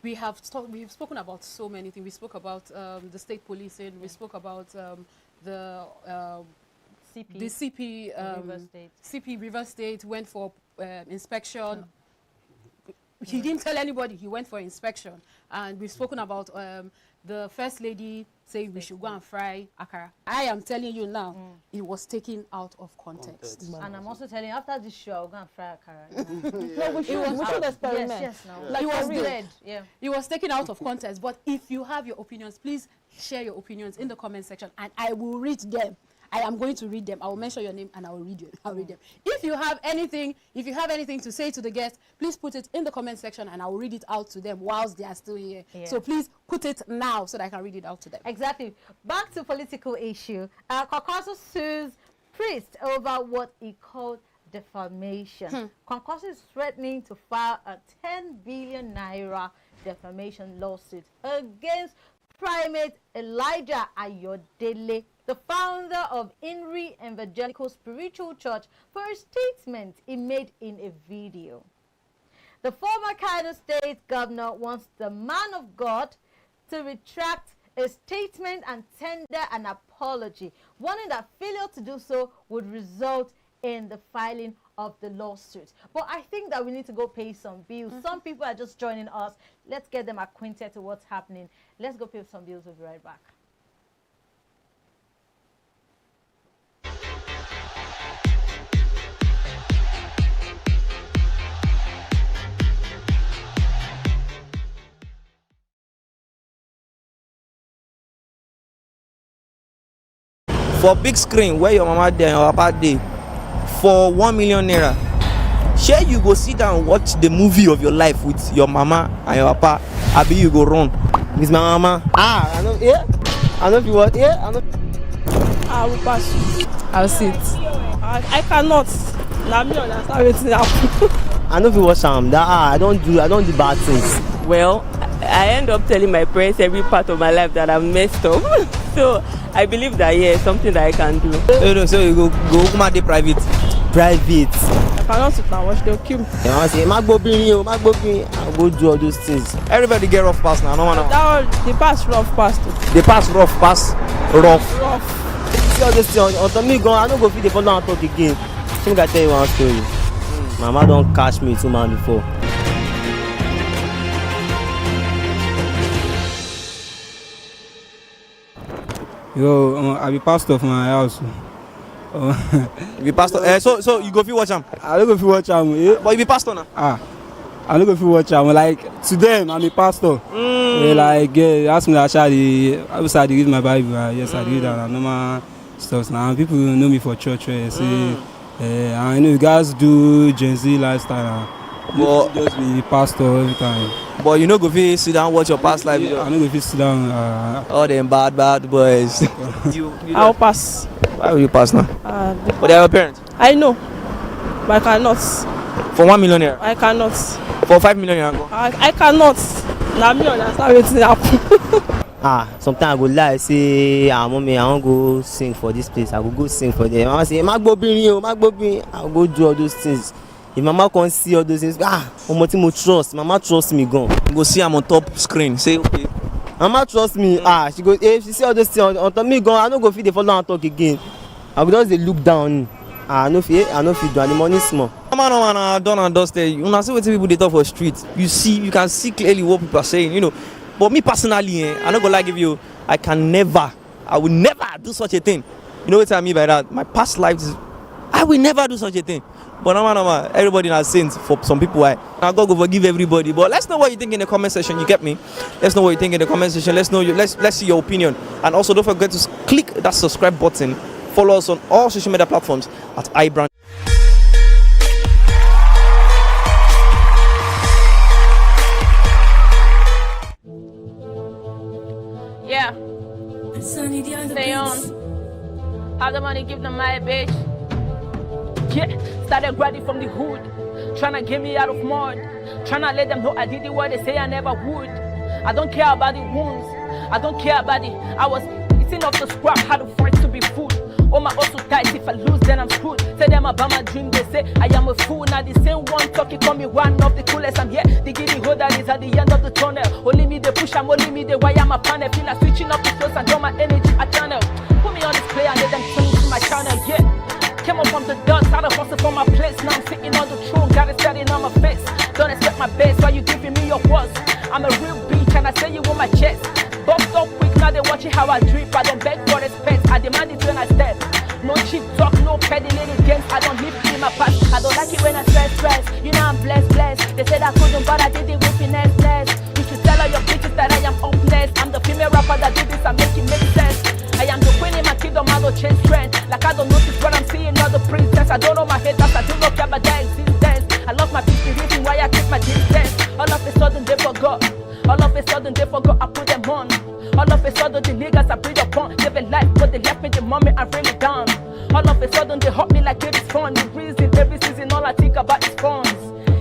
we have spoken about so many things. We spoke about the state policing. We spoke about the CP. the CP River State. CP River State went for inspection. He didn't tell anybody. He went for inspection, and we've spoken about the First Lady saying we should go and fry Akara. I am telling you now, it was taken out of context. And I'm also telling you, after this show, I'll go and fry Akara. No, we should experiment. Yes, now. Like, it was bread. Yeah. It was taken out of context. But if you have your opinions, please share your opinions in the comment section, and I will read them. I am going to read them. I will mention your name and I will read you. I'll read them. If you have anything to say to the guests, please put it in the comment section and I will read it out to them whilst they are still here. Yeah. So please put it now so that I can read it out to them. Exactly. Back to political issue. Kwankwaso sues priest over what he called defamation. Kwankwaso is threatening to file a 10 billion naira defamation lawsuit against Primate Elijah Ayodele, the founder of INRI Evangelical Spiritual Church, for a statement he made in a video. The former Kano State governor wants the man of God to retract a statement and tender an apology, warning that failure to do so would result in the filing of the lawsuit. But I think that we need to go pay some bills. Some people are just joining us. Let's get them acquainted to what's happening. Let's go pay some bills. We'll be right back. For big screen where your mama there and your papa dey, for 1 million naira, share you go sit down and watch the movie of your life with your mama and your papa, abi you go run with my mama. I know, yeah, I know if you what, yeah, I know. I will pass. I'll sit. I cannot. Now me understand wetin happen. I know if you watch that I don't do bad things. Well, I end up telling my parents every part of my life that I'm messed up. So I believe that something that I can do. So you go come out the private. I cannot sit and watch, they'll kill me. I say, I'll go do all those things. Everybody get rough pass now, no man. The pass rough pass too. The pass rough pass rough. See all this thing on me go, I don't go feed the phone and talk again. Think I tell you one story. Mama don't catch me 2 months before. Yo, I be pastor of my house. You be pastor? So you go fit watch am? I don't go fit watch am. Yeah. But you be pastor now? I don't go fit watch am. Like to them, I'm a pastor. Ask me that I read my Bible. Yes, I read that normal stuff. Now people know me for church. I know you guys do Gen Z lifestyle. But just be pastor every time. But you know go fit sit down watch your past life. I know go fit sit down. All them bad boys. I'll pass. Why will you pass now? But they are your parents. I know, but I cannot. For 1 million naira? I cannot. For 5 million naira? I cannot. Now me understand wetin happen. Sometimes I go lie say, mommy, I won't go sing for this place. I will go sing for them. I say, I go do all those things. If mama can't see all those things, trust. Mama trust me, gone. Go see I'm on top screen. Say okay. Mama trust me. She goes. If she see all those things on top me, gone. I don't go feed the follow and talk again. I will just look down. I know feed do the money small. Man, I don't understand. You know, see what people they talk for street. You can see clearly what people are saying. You know, but me personally, I don't go like give you. I will never do such a thing. You know what I mean by that? My past lives, I will never do such a thing. But no, everybody has sins for some why. Now God will forgive everybody. But let's know what you think in the comment section. You get me? Let's know what you think in the comment section. Let's see your opinion. And also don't forget to click that subscribe button. Follow us on all social media platforms at iBrand. Yeah. Stay on. Have the money, give them my bitch. Yeah, started grinding from the hood, trying to get me out of mud, trying to let them know I did it what they say I never would. I don't care about the wounds, I don't care about it. I was eating off the scrap, had to fight to be food. Oh my also tight, if I lose then I'm screwed. Say them about my dream, they say I am a fool. Now the same one talking call me one of the coolest. I'm here, the giddy holder is at the end of the tunnel. Only me they push, I'm only me they why I'm a panel. Feel like switching up the flows and draw my energy a channel. Put me on this play. I drip, I don't beg for respect. I demand it when I step. No cheap talk, no peddling games. I don't live in my past. I don't like it when I stress. You know I'm blessed. They said I couldn't, but I did it with finesse. You should tell all your bitches that I am hopeless. I'm the female rapper that did this and make it make sense. I am the queen in my kingdom, I don't change trend. Like I don't notice what I'm seeing, not the princess. I don't know my haters, I do not care about their existence. I love my people, reason why I keep my distance. All of a sudden they forgot. All of a sudden they forgot I put them on. All of a sudden the niggas I breed upon. Living life, but they left me the moment I really down. All of a sudden they hurt me like it is fun. The reason every season all I think about is funds.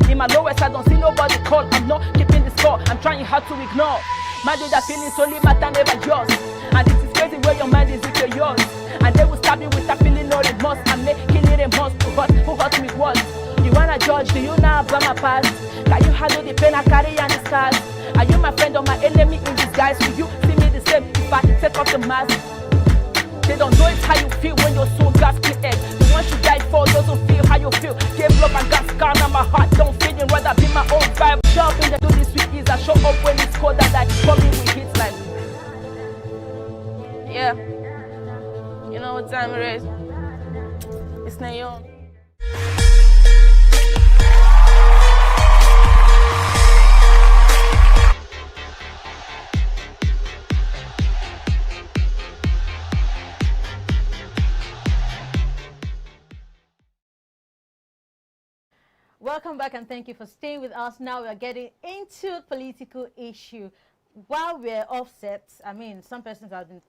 In my lowest I don't see nobody call. I'm not keeping the score, I'm trying hard to ignore. My dude that feelings only matter never yours. And this is crazy where your mind is equal yours. And they will stab you with a feeling no remorse. I'm making it a must to hurt who hurt me once. You wanna judge, do you now blame my past? Can you handle the pain I carry and the scars? Are you my friend or my enemy in disguise? Will you see me the same if I take off the mask? They don't know it's how you feel when your soul got split. The ones you died for doesn't feel how you feel. Gave love and got scar, now my heart don't feel it. Rather be my own vibe. Show up in the do this with ease. I show up when it's cold and I come in with hits like. Yeah. You know what time it is? It's Nayon. Welcome back and thank you for staying with us. Now we are getting into political issue. While we're offset, I mean, some persons have been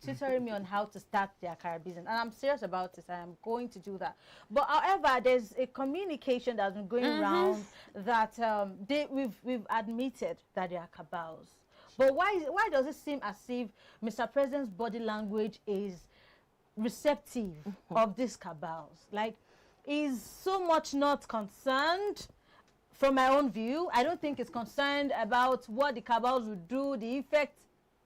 tutoring me on how to start their Akara business, and I'm serious about this. I am going to do that. But however, there's a communication that's been going around that we've admitted that they are cabals. But why does it seem as if Mr. President's body language is receptive of these cabals? Like, is so much not concerned from my own view. I don't think it's concerned about what the cabals would do, the effect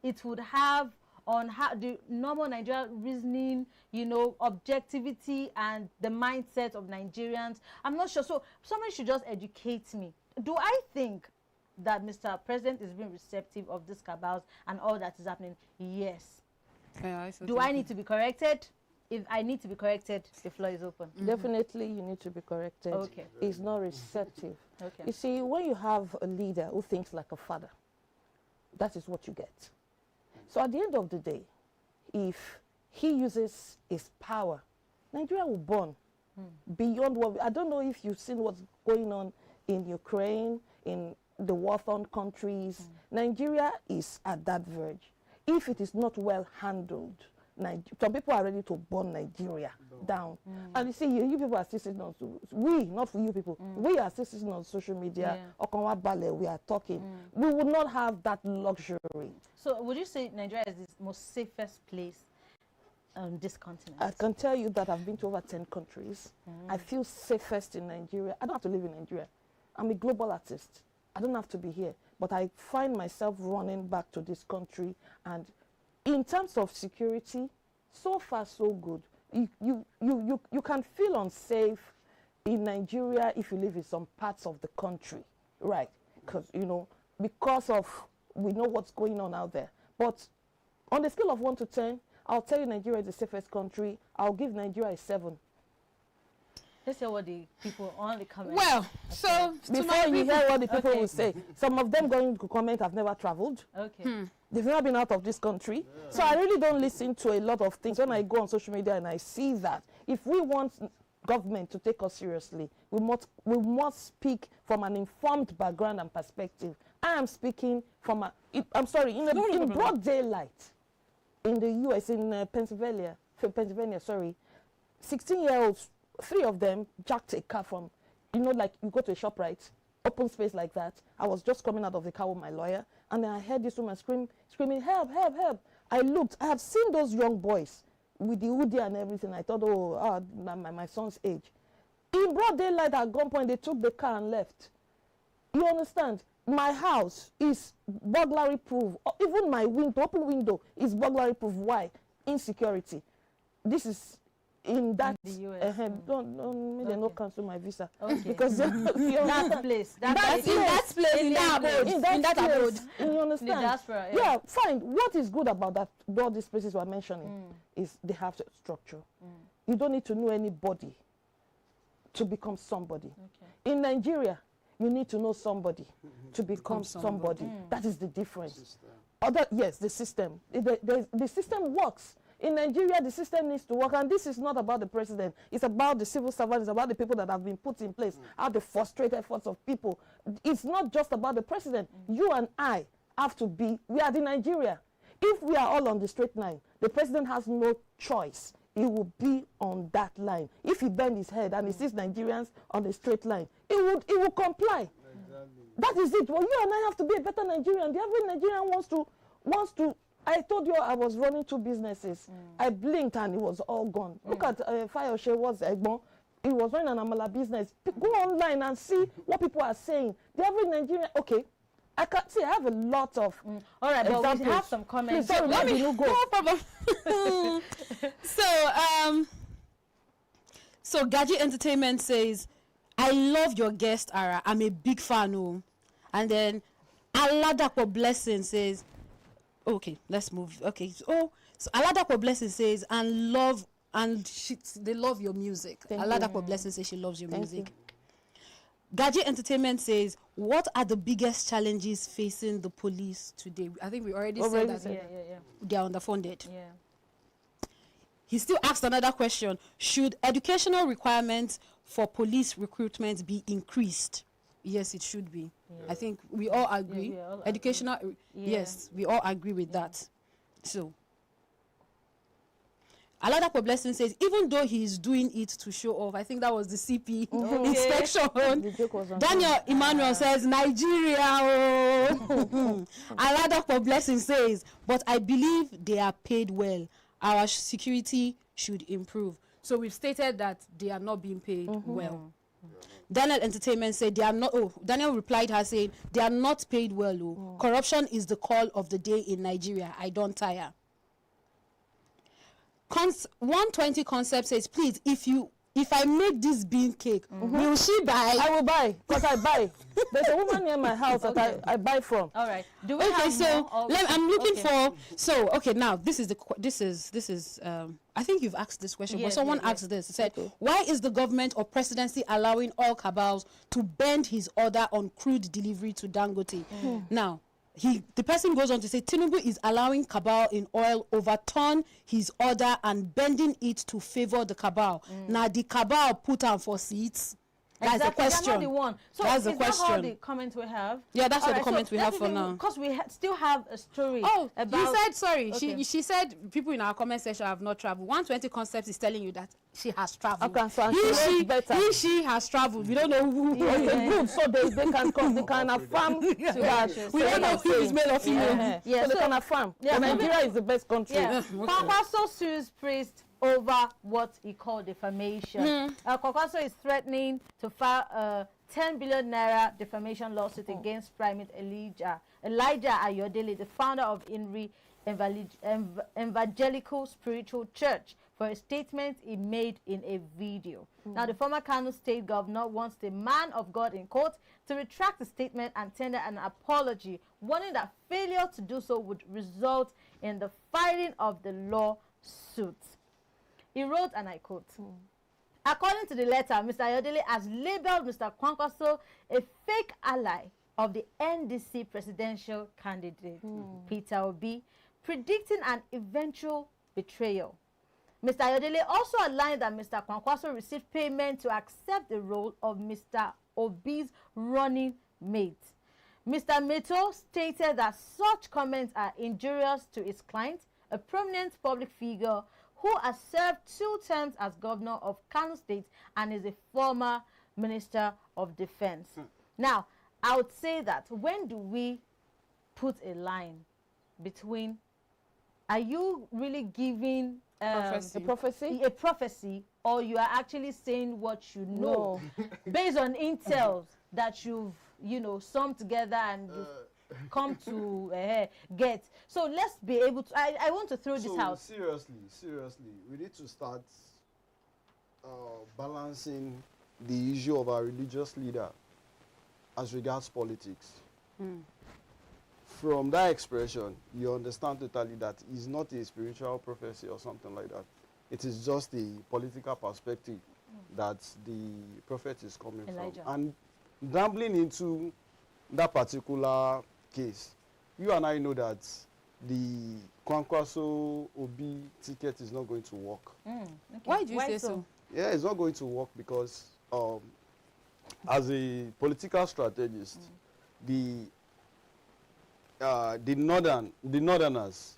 it would have on how the normal Nigerian reasoning, you know, objectivity and the mindset of Nigerians. I'm not sure. So somebody should just educate me. Do I think that Mr. President is being receptive of these cabals and all that is happening? Yes. Do I need to be corrected? If I need to be corrected, the floor is open. Definitely you need to be corrected. Okay. It's not receptive. Okay. You see, when you have a leader who thinks like a father, that is what you get. So at the end of the day, if he uses his power, Nigeria will burn beyond what... I don't know if you've seen what's going on in Ukraine, in the war-torn countries. Nigeria is at that verge. If it is not well handled, some people are ready to burn Nigeria down. And you see, you people are still sitting on, we, not for you people, we are still sitting on social media, we are talking. We would not have that luxury. So would you say Nigeria is the most safest place on this continent? I can tell you that I've been to over 10 countries. I feel safest in Nigeria. I don't have to live in Nigeria. I'm a global artist. I don't have to be here. But I find myself running back to this country, and in terms of security, so far so good. You can feel unsafe in Nigeria if you live in some parts of the country, right? Because, you know, because of, we know what's going on out there. But on the scale of 1 to 10, I'll tell you Nigeria is the safest country. I'll give Nigeria a 7. Let's hear what the people on the comments. Well, so before you hear what the people will say, some of them going to comment have never traveled. Okay. They've never been out of this country. Yeah. So I really don't listen to a lot of things. When I go on social media and I see that, if we want government to take us seriously, we must speak from an informed background and perspective. I am speaking from in broad daylight in the US, in Pennsylvania, 16-year-olds, 3 of them jacked a car from, you know, like you go to a shop, right? Open space like that. I was just coming out of the car with my lawyer, and then I heard this woman screaming, help, help, help. I looked, I have seen those young boys with the hoodie and everything. I thought, my son's age. In broad daylight at gunpoint, they took the car and left. You understand? My house is burglary proof. Even my window, open window, is burglary proof. Why? Insecurity. This is in that the US. Don't they not cancel my visa. Okay. Because that place. In that abode. You understand? The diaspora, yeah, fine. What is good about that? All these places we're mentioning is they have structure. You don't need to know anybody to become somebody. Okay. In Nigeria, you need to know somebody to become somebody. That is the difference. Yes, the system. The system works. In Nigeria, the system needs to work, and this is not about the president. It's about the civil servants. It's about the people that have been put in place, how the frustrated efforts of people. It's not just about the president. You and I have to be, we are the Nigeria. If we are all on the straight line, the president has no choice. He will be on that line. If he bends his head and he sees Nigerians on the straight line, he will comply. Exactly. That is it. Well, you and I have to be a better Nigerian. The average Nigerian wants to. I told you I was running 2 businesses. I blinked and it was all gone. Look at Fayoshe was Egbon. He was running an Amala business. Go online and see what people are saying. The average Nigerian, okay. I can see. I have a lot of. All right, but we have some comments. Please, sorry, let me go. No problem. So Gaji Entertainment says, "I love your guest, Ara. I'm a big fan." Oh, and then Aladapo Blessing says, "Okay, let's move." Okay, so Aladapo Blessing says, they love your music. Aladapo Blessing says she loves your music. Gaji Entertainment says, "What are the biggest challenges facing the police today?" I think we already said that. They are underfunded. Yeah. He still asked another question: should educational requirements for police recruitment be increased? Yes, it should be. Yeah. I think we all agree. Yeah, all educational, agree. Yes, we all agree with that. So, Aladapo Blessing says, even though he is doing it to show off, I think that was the CP inspection. Daniel Emmanuel says, Nigeria. Oh. Aladapo Blessing says, but I believe they are paid well. Our security should improve. So we've stated that they are not being paid well. Daniel Entertainment said they are not. Oh, Daniel replied her saying they are not paid well. Oh. Corruption is the call of the day in Nigeria. I don't tire. 120 Concept says, please, if I make this bean cake, will she buy? I will buy, because I buy. There's a woman near my house that I buy from. All right. Do we have more? I'm looking for. So okay, now this is I think you've asked this question, but someone asked this. It said, why is the government or presidency allowing oil cabals to bend his order on crude delivery to Dangote? Now, the person goes on to say Tinubu is allowing cabal in oil overturn his order and bending it to favor the cabal. Now the cabal put on for seats. That's the question. They're not the one. So that's the is question. that all the comments we have? Yeah, that's all the comments we have for now. Because we still have a story. Oh, about you said sorry. Okay. She said people in our comment section have not traveled. 120 Concepts is telling you that she has traveled. She has traveled. We don't know who. Good, so they can come. They can affirm that. We don't know who is male or female. So they can affirm. Nigeria is the best country. Kwankwaso sues priest over what he called defamation. Kwankwaso is threatening to file a 10 billion naira defamation lawsuit against Primate Elijah Ayodele, the founder of INRI Evangelical Spiritual Church, for a statement he made in a video. Now, the former Kano State governor wants the man of God in court to retract the statement and tender an apology, warning that failure to do so would result in the filing of the lawsuit. He wrote, and I quote, according to the letter, Mr. Ayodele has labeled Mr. Kwankwaso a fake ally of the NDC presidential candidate, Peter Obi, predicting an eventual betrayal. Mr. Ayodele also outlined that Mr. Kwankwaso received payment to accept the role of Mr. Obi's running mate. Mr. Meto stated that such comments are injurious to his client, a prominent public figure who has served 2 terms as governor of Kano State and is a former Minister of Defense. Now, I would say that when do we put a line between, are you really giving a prophecy, or you are actually saying what you know based on intels that you've summed together and you've come to get? So let's be able to, I want to throw this out. Seriously, we need to start balancing the issue of our religious leader as regards politics. From that expression, you understand totally that it's not a spiritual prophecy or something like that. It is just the political perspective that the prophet is coming Elijah. from. And gambling into that particular case, you and I know that the Kwankwaso Obi ticket is not going to work. Okay. Why do you say so? Yeah, it's not going to work because as a political strategist, the northerners,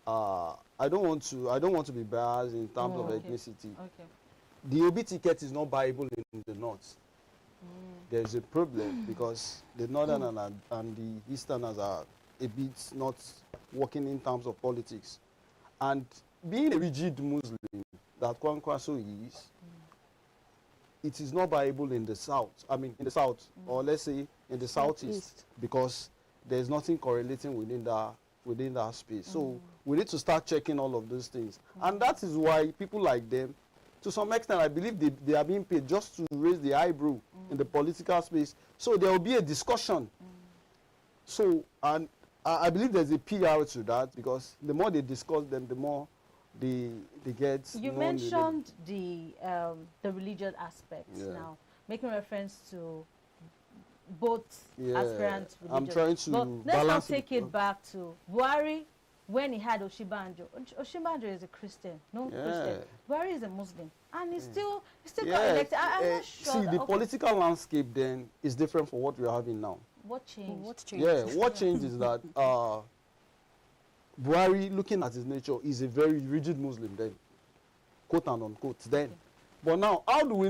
I don't want to be biased in terms of ethnicity. Okay. The Obi ticket is not viable in the north. There's a problem because the northerners and the easterners are a bit not working in terms of politics. And being a rigid Muslim that Kwankwaso is, it is not viable in the south. I mean, in the south, or let's say in the southeast, because there's nothing correlating within that space. So we need to start checking all of those things. And that is why people like them, to some extent, I believe they are being paid just to raise the eyebrow in the political space. So there will be a discussion. So, and I believe there's a PR to that, because the more they discuss them, the more they get. You mentioned the religious aspects now, making reference to both aspirant religion. I'm trying to but let's balance not take it back to Buhari when he had Oshibanjo. Oshibanjo is a Christian, Christian. Buhari is a Muslim, and he still got elected. I'm not sure. See, the political landscape then is different from what we're having now. What changed? What changed? Yeah, what changed is that Buhari, looking at his nature, is a very rigid Muslim then, quote and unquote then. But now, how do we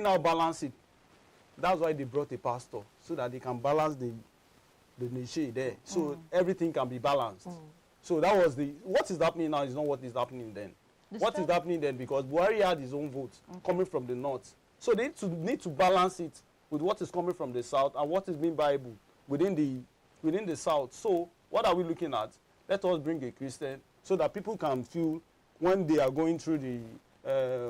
now balance it? That's why they brought a pastor, so that they can balance the niche there, so everything can be balanced. So that was what is happening now is not what is happening then. What is happening then, because Buhari had his own vote coming from the north. So they need to balance it with what is coming from the south and what is being viable within the south. So what are we looking at? Let us bring a Christian so that people can feel when they are going through the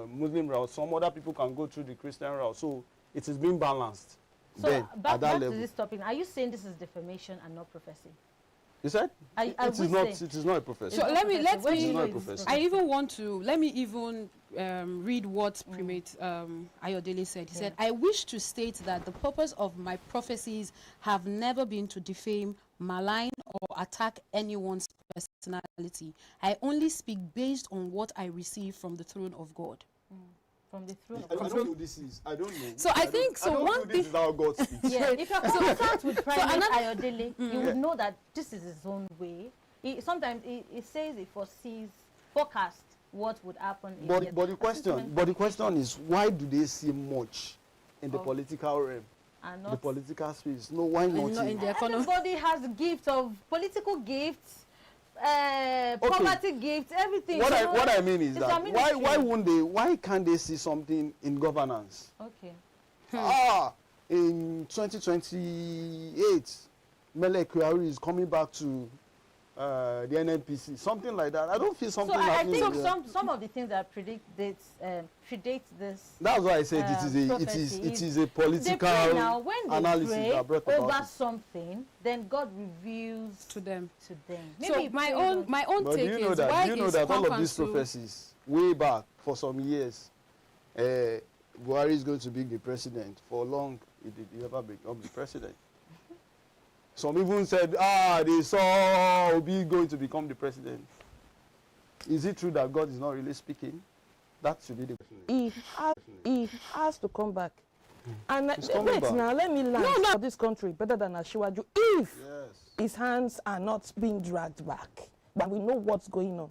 Muslim route, some other people can go through the Christian route. So it is being balanced. So then, back to this topic, are you saying this is defamation and not prophecy? You said? It is not a prophecy. So let me read what Primate Ayodele said. He said, I wish to state that the purpose of my prophecies have never been to defame, malign, or attack anyone's personality. I only speak based on what I receive from the throne of God. From the throne of I God. don't know who this is. I don't know. So I think so. One thing. This is how God speaks. Yeah, if you're conversant with Primate Ayodele, you would know that this is his own way. Sometimes he says he forecast what would happen. But the question is, why do they see much in the political realm, the political space? No, why not in the economy? Everybody has a gift of political gifts. Poverty gifts, everything. What I mean is that why can't they see something in governance? Okay. In 2028, Mele Kyari is coming back to the NNPC, something like that. I don't feel something. So I happening think there. some of the things that predate this. That's why I said it is a political analysis that brought over about something, then God reveals to them. Maybe so my own take is why you know that all of these prophecies way back for some years, Buhari is going to be the president. For long, he never become the president. Some even said, they saw Obi going to become the president. Is it true that God is not really speaking? That should be the question. He has to come back. And wait now, let me learn for this country better than Ashiwaju. If his hands are not being dragged back, but we know what's going on.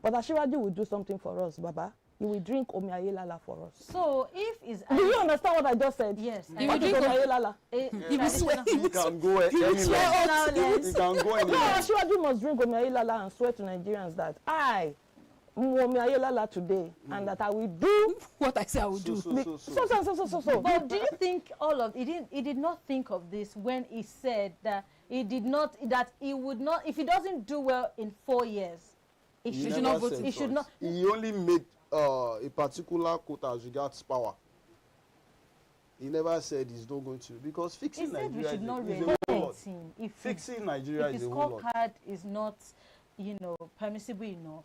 But Ashiwaju will do something for us, Baba. He will drink Omiayelala for us. So if is do you understand what I just said? Yes. He will drink Omiayelala. He will swear. He can go anywhere. He can go anywhere. No, Ashiwaju must drink Omiayelala and swear to Nigerians that I Omiayelala today and that I will do what I say I will do. So. But do you think he did not think of this when he said that he would not, if he doesn't do well in 4 years, he should not vote. He only made a particular quota as regards power. He never said he's not going to, because fixing Nigeria is a whole lot. Fixing Nigeria is a whole lot. If his scorecard is not, permissible enough,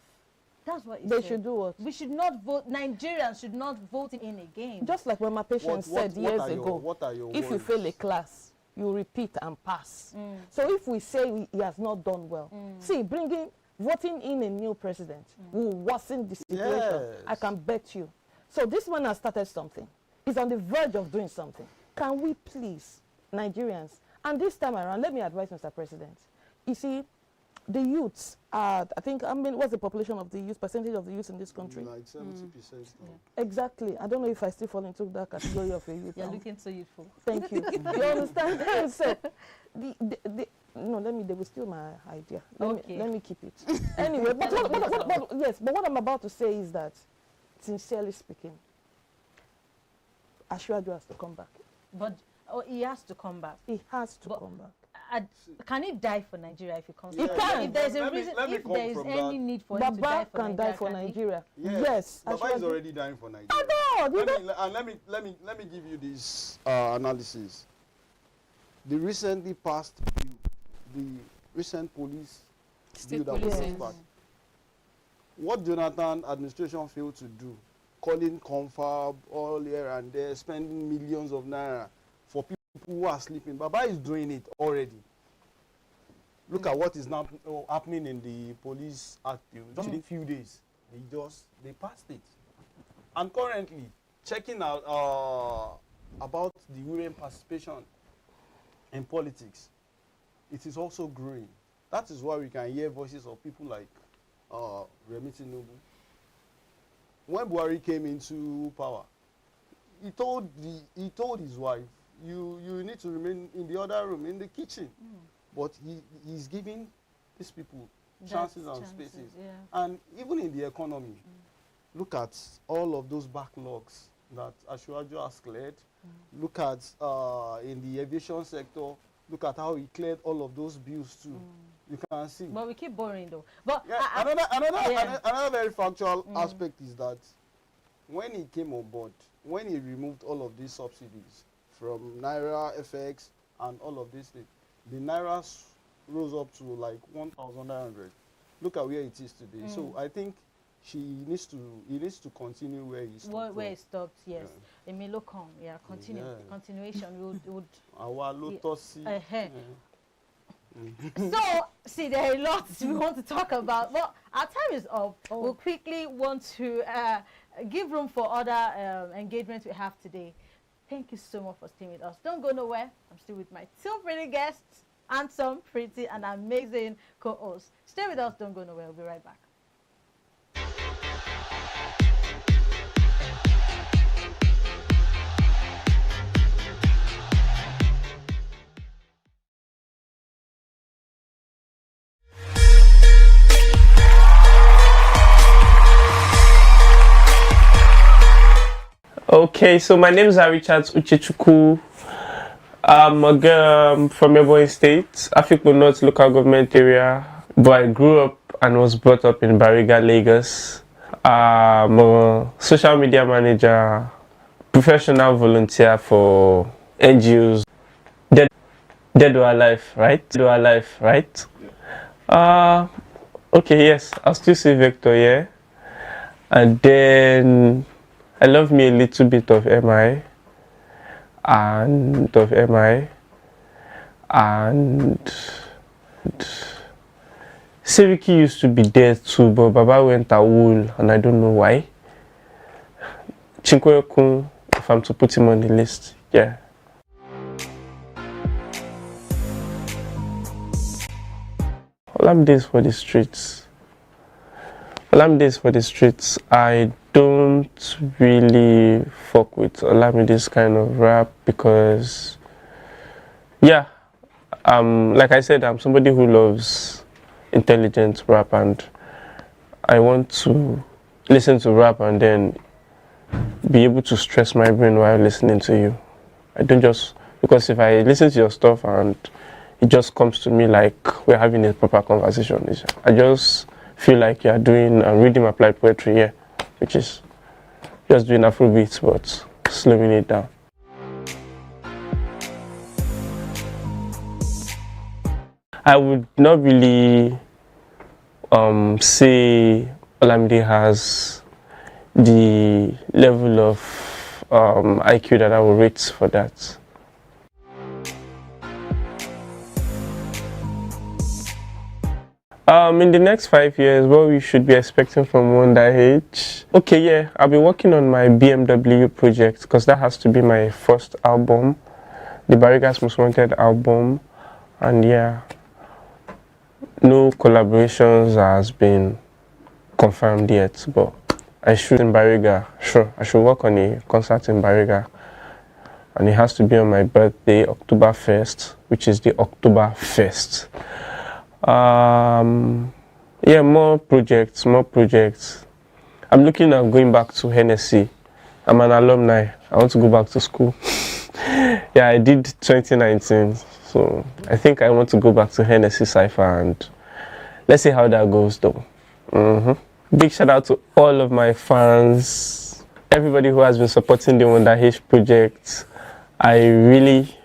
that's what they should do. What we should not vote. Nigerians should not vote in a game. Just like when my patient said years ago, what are your if you fail a class, you repeat and pass. So if we say he has not done well, see, voting in a new president will worsen the situation. Yes. I can bet you. So this one has started something. He's on the verge of doing something. Can we please, Nigerians, and this time around, let me advise Mr. President. You see, the youths are, what's the population of the youth, percentage of the youth in this country? Like 70%. Exactly. I don't know if I still fall into that category of a youth. You're looking so youthful. Thank you. You understand? So, they will steal my idea. Let me keep it. Anyway, but what I'm about to say is that, sincerely speaking, Ashwaju has to come back. But he has to come back. He has to come back. Can he die for Nigeria if he comes back? He can. If there's a reason, if there is any need for him to die for Nigeria, die for Nigeria. Yes. Baba is already dying for Nigeria. Let me give you this analysis. The recently passed bill, the recent police bill that was passed. What Jonathan administration failed to do, calling confab all here and there, spending millions of naira for people who are sleeping. Baba is doing it already. Look at what is now happening in the police act. Just in a few days, they passed it. And currently, checking out about the women participation in politics, it is also growing. That is why we can hear voices of people like Oluremi Tinubu. When Buhari came into power, he told his wife, you need to remain in the other room, in the kitchen. But he's giving these people chances and spaces. Yeah. And even in the economy, look at all of those backlogs that Ashwaju has cleared. Look at in the aviation sector, look at how he cleared all of those bills too. You can see. But we keep borrowing though. But another very factual aspect is that when he came on board, when he removed all of these subsidies from Naira, FX, and all of these things, the Naira rose up to like 1,900. Look at where it is today. So I think he needs to continue where he stopped. Where he stopped, yes. Emilokon, continuation would. Our lotus. So, see, there are lots we want to talk about. Well, our time is up. We'll quickly want to give room for other engagements we have today. Thank you so much for staying with us. Don't go nowhere. I'm still with my two pretty guests, handsome, pretty, and amazing co-hosts. Stay with us. Don't go nowhere. We'll be right back. Okay, so my name is Richard Uchechukwu. I'm a girl from Ebonyi State, Afikpo North local government area, but I grew up and was brought up in Bariga, Lagos. I'm a social media manager, professional volunteer for NGOs. Dead or alive, right? Dead or alive, right? Okay, yes, I'll still say Vector, yeah. And then I love me a little bit of MI and Siriki used to be there too, but Baba went awol and I don't know why. Chinkoyokun, if I'm to put him on the list, yeah. All I'm days for the streets. I don't really fuck with Olamide's kind of rap because, yeah, like I said, I'm somebody who loves intelligent rap and I want to listen to rap and then be able to stress my brain while listening to you. I don't just, because if I listen to your stuff and it just comes to me like we're having a proper conversation, I just feel like you're doing reading applied poetry, yeah. which is just doing Afrobeats but slowing it down. I would not really say Olamide has the level of IQ that I would rate for that. In the next 5 years, what we should be expecting from Wonder H? Okay, yeah, I'll be working on my BMW project because that has to be my first album, the Bariga's Most Wanted album, and yeah, no collaborations has been confirmed yet, but I shoot in Bariga. Sure, I should work on a concert in Bariga, and it has to be on my birthday, October 1st, which is the October Fest. Yeah, more projects. I'm looking at going back to Hennessy. I'm an alumni. I want to go back to school. Yeah, I did 2019, so I think I want to go back to Hennessy Cypher, and let's see how that goes though. Big shout out to all of my fans, everybody who has been supporting the Wonder H project. I really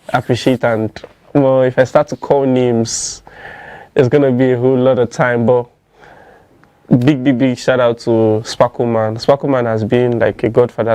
appreciate, and well, if I start to call names, it's gonna be a whole lot of time, but big shout out to Sparkleman. Sparkleman has been like a godfather